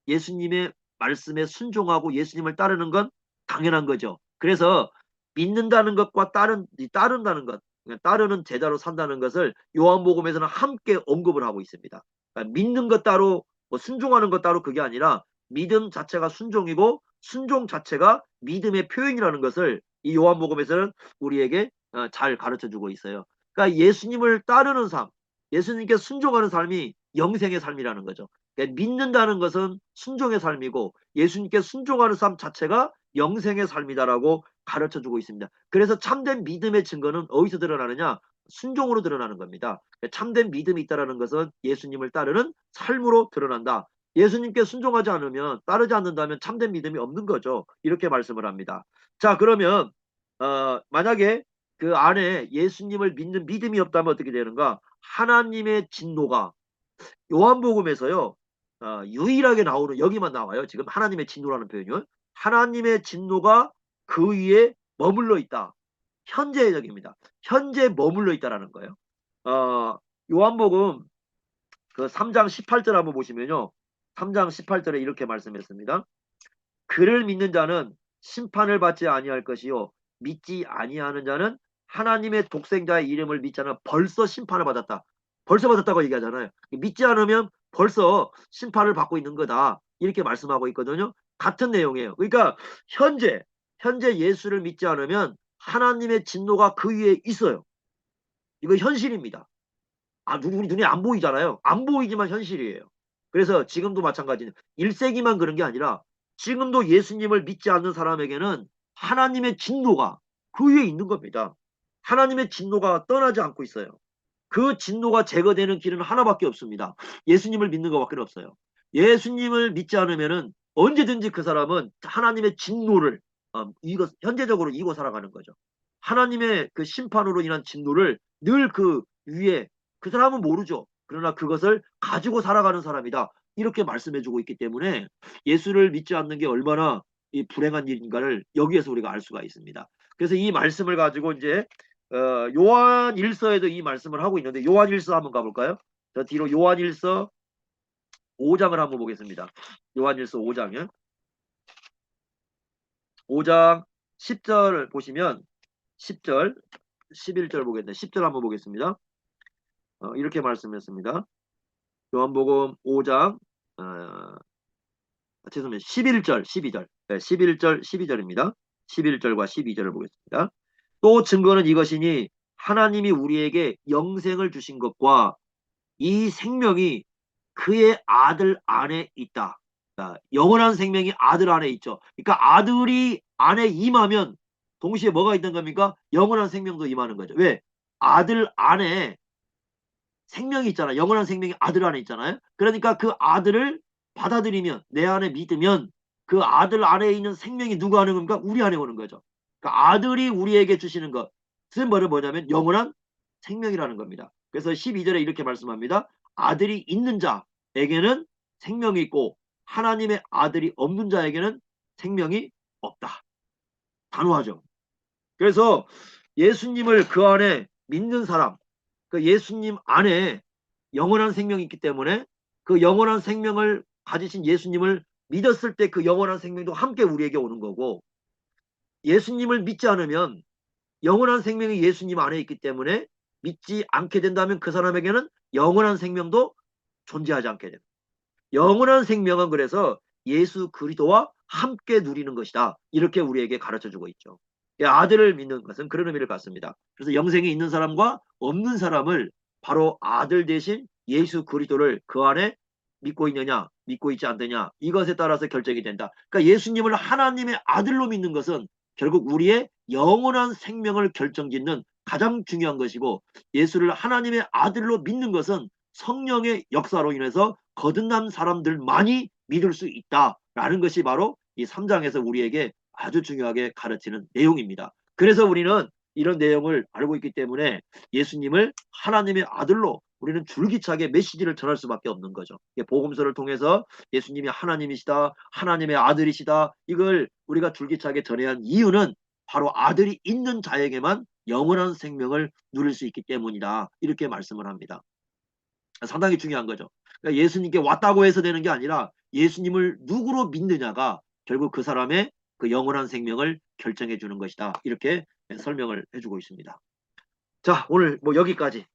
예수님의 말씀에 순종하고 예수님을 따르는 건 당연한 거죠. 그래서 믿는다는 것과 따른다는 것, 그러니까 따르는 제자로 산다는 것을 요한복음에서는 함께 언급을 하고 있습니다. 그러니까 믿는 것 따로 뭐 순종하는 것 따로 그게 아니라 믿음 자체가 순종이고 순종 자체가 믿음의 표현이라는 것을 이 요한복음에서는 우리에게 잘 가르쳐 주고 있어요. 그러니까 예수님을 따르는 삶, 예수님께 순종하는 삶이 영생의 삶이라는 거죠. 그러니까 믿는다는 것은 순종의 삶이고 예수님께 순종하는 삶 자체가 영생의 삶이다라고 가르쳐주고 있습니다. 그래서 참된 믿음의 증거는 어디서 드러나느냐? 순종으로 드러나는 겁니다. 그러니까 참된 믿음이 있다는 것은 예수님을 따르는 삶으로 드러난다. 예수님께 순종하지 않으면, 따르지 않는다면 참된 믿음이 없는 거죠. 이렇게 말씀을 합니다. 자, 그러면 만약에 그 안에 예수님을 믿는 믿음이 없다면 어떻게 되는가? 하나님의 진노가 요한복음에서요, 유일하게 나오는, 여기만 나와요. 지금 하나님의 진노라는 표현은 하나님의 진노가 그 위에 머물러 있다. 현재적입니다. 현재 머물러 있다라는 거예요. 요한복음 그 3장 18절 한번 보시면요. 3장 18절에 이렇게 말씀했습니다. 그를 믿는 자는 심판을 받지 아니할 것이요 믿지 아니하는 자는 하나님의 독생자의 이름을 믿지 않으면 벌써 심판을 받았다. 벌써 받았다고 얘기하잖아요. 믿지 않으면 벌써 심판을 받고 있는 거다. 이렇게 말씀하고 있거든요. 같은 내용이에요. 그러니까 현재 예수를 믿지 않으면 하나님의 진노가 그 위에 있어요. 이거 현실입니다. 우리 눈에 안 보이잖아요. 안 보이지만 현실이에요. 그래서 지금도 마찬가지예요. 1세기만 그런 게 아니라 지금도 예수님을 믿지 않는 사람에게는 하나님의 진노가 그 위에 있는 겁니다. 하나님의 진노가 떠나지 않고 있어요. 그 진노가 제거되는 길은 하나밖에 없습니다. 예수님을 믿는 것밖에 없어요. 예수님을 믿지 않으면은 언제든지 그 사람은 하나님의 진노를 현재적으로 이고 살아가는 거죠. 하나님의 그 심판으로 인한 진노를 늘 그 위에, 그 사람은 모르죠. 그러나 그것을 가지고 살아가는 사람이다. 이렇게 말씀해주고 있기 때문에 예수를 믿지 않는 게 얼마나 이 불행한 일인가를 여기에서 우리가 알 수가 있습니다. 그래서 이 말씀을 가지고 이제 요한 일서에도 이 말씀을 하고 있는데 요한 일서 한번 가볼까요? 저 뒤로 요한일서 5장을 한번 보겠습니다. 요한일서 5장이요. 5장 10절 보시면 10절, 11절 보겠습니다. 10절 한번 보겠습니다. 이렇게 말씀했습니다. 요한복음 5장 죄송합니다. 11절, 12절. 네, 11절, 12절입니다. 11절과 12절을 보겠습니다. 또 증거는 이것이니 하나님이 우리에게 영생을 주신 것과 이 생명이 그의 아들 안에 있다. 자, 영원한 생명이 아들 안에 있죠. 그러니까 아들이 안에 임하면 동시에 뭐가 있는 겁니까? 영원한 생명도 임하는 거죠. 왜? 아들 안에 생명이 있잖아. 영원한 생명이 아들 안에 있잖아요. 그러니까 그 아들을 받아들이면, 내 안에 믿으면 그 아들 안에 있는 생명이 누구 안에 오는 겁니까? 우리 안에 오는 거죠. 그러니까 아들이 우리에게 주시는 것은 뭐냐면 영원한 생명이라는 겁니다. 그래서 12절에 이렇게 말씀합니다. 아들이 있는 자에게는 생명이 있고 하나님의 아들이 없는 자에게는 생명이 없다. 단호하죠. 그래서 예수님을 그 안에 믿는 사람, 그 예수님 안에 영원한 생명이 있기 때문에 그 영원한 생명을 가지신 예수님을 믿었을 때 그 영원한 생명도 함께 우리에게 오는 거고, 예수님을 믿지 않으면 영원한 생명이 예수님 안에 있기 때문에 믿지 않게 된다면 그 사람에게는 영원한 생명도 존재하지 않게 됩니다. 영원한 생명은 그래서 예수 그리스도와 함께 누리는 것이다. 이렇게 우리에게 가르쳐주고 있죠. 아들을 믿는 것은 그런 의미를 갖습니다. 그래서 영생이 있는 사람과 없는 사람을 바로 아들 대신 예수 그리스도를 그 안에 믿고 있느냐 믿고 있지 않느냐 이것에 따라서 결정이 된다. 그러니까 예수님을 하나님의 아들로 믿는 것은 결국 우리의 영원한 생명을 결정짓는 가장 중요한 것이고, 예수를 하나님의 아들로 믿는 것은 성령의 역사로 인해서 거듭난 사람들만이 믿을 수 있다라는 것이 바로 이 3장에서 우리에게 아주 중요하게 가르치는 내용입니다. 그래서 우리는 이런 내용을 알고 있기 때문에 예수님을 하나님의 아들로 우리는 줄기차게 메시지를 전할 수밖에 없는 거죠. 복음서를 통해서 예수님이 하나님이시다, 하나님의 아들이시다, 이걸 우리가 줄기차게 전해야 한 이유는 바로 아들이 있는 자에게만 영원한 생명을 누릴 수 있기 때문이다. 이렇게 말씀을 합니다. 상당히 중요한 거죠. 그러니까 예수님께 왔다고 해서 되는 게 아니라 예수님을 누구로 믿느냐가 결국 그 사람의 그 영원한 생명을 결정해 주는 것이다. 이렇게 설명을 해주고 있습니다. 자, 오늘 뭐 여기까지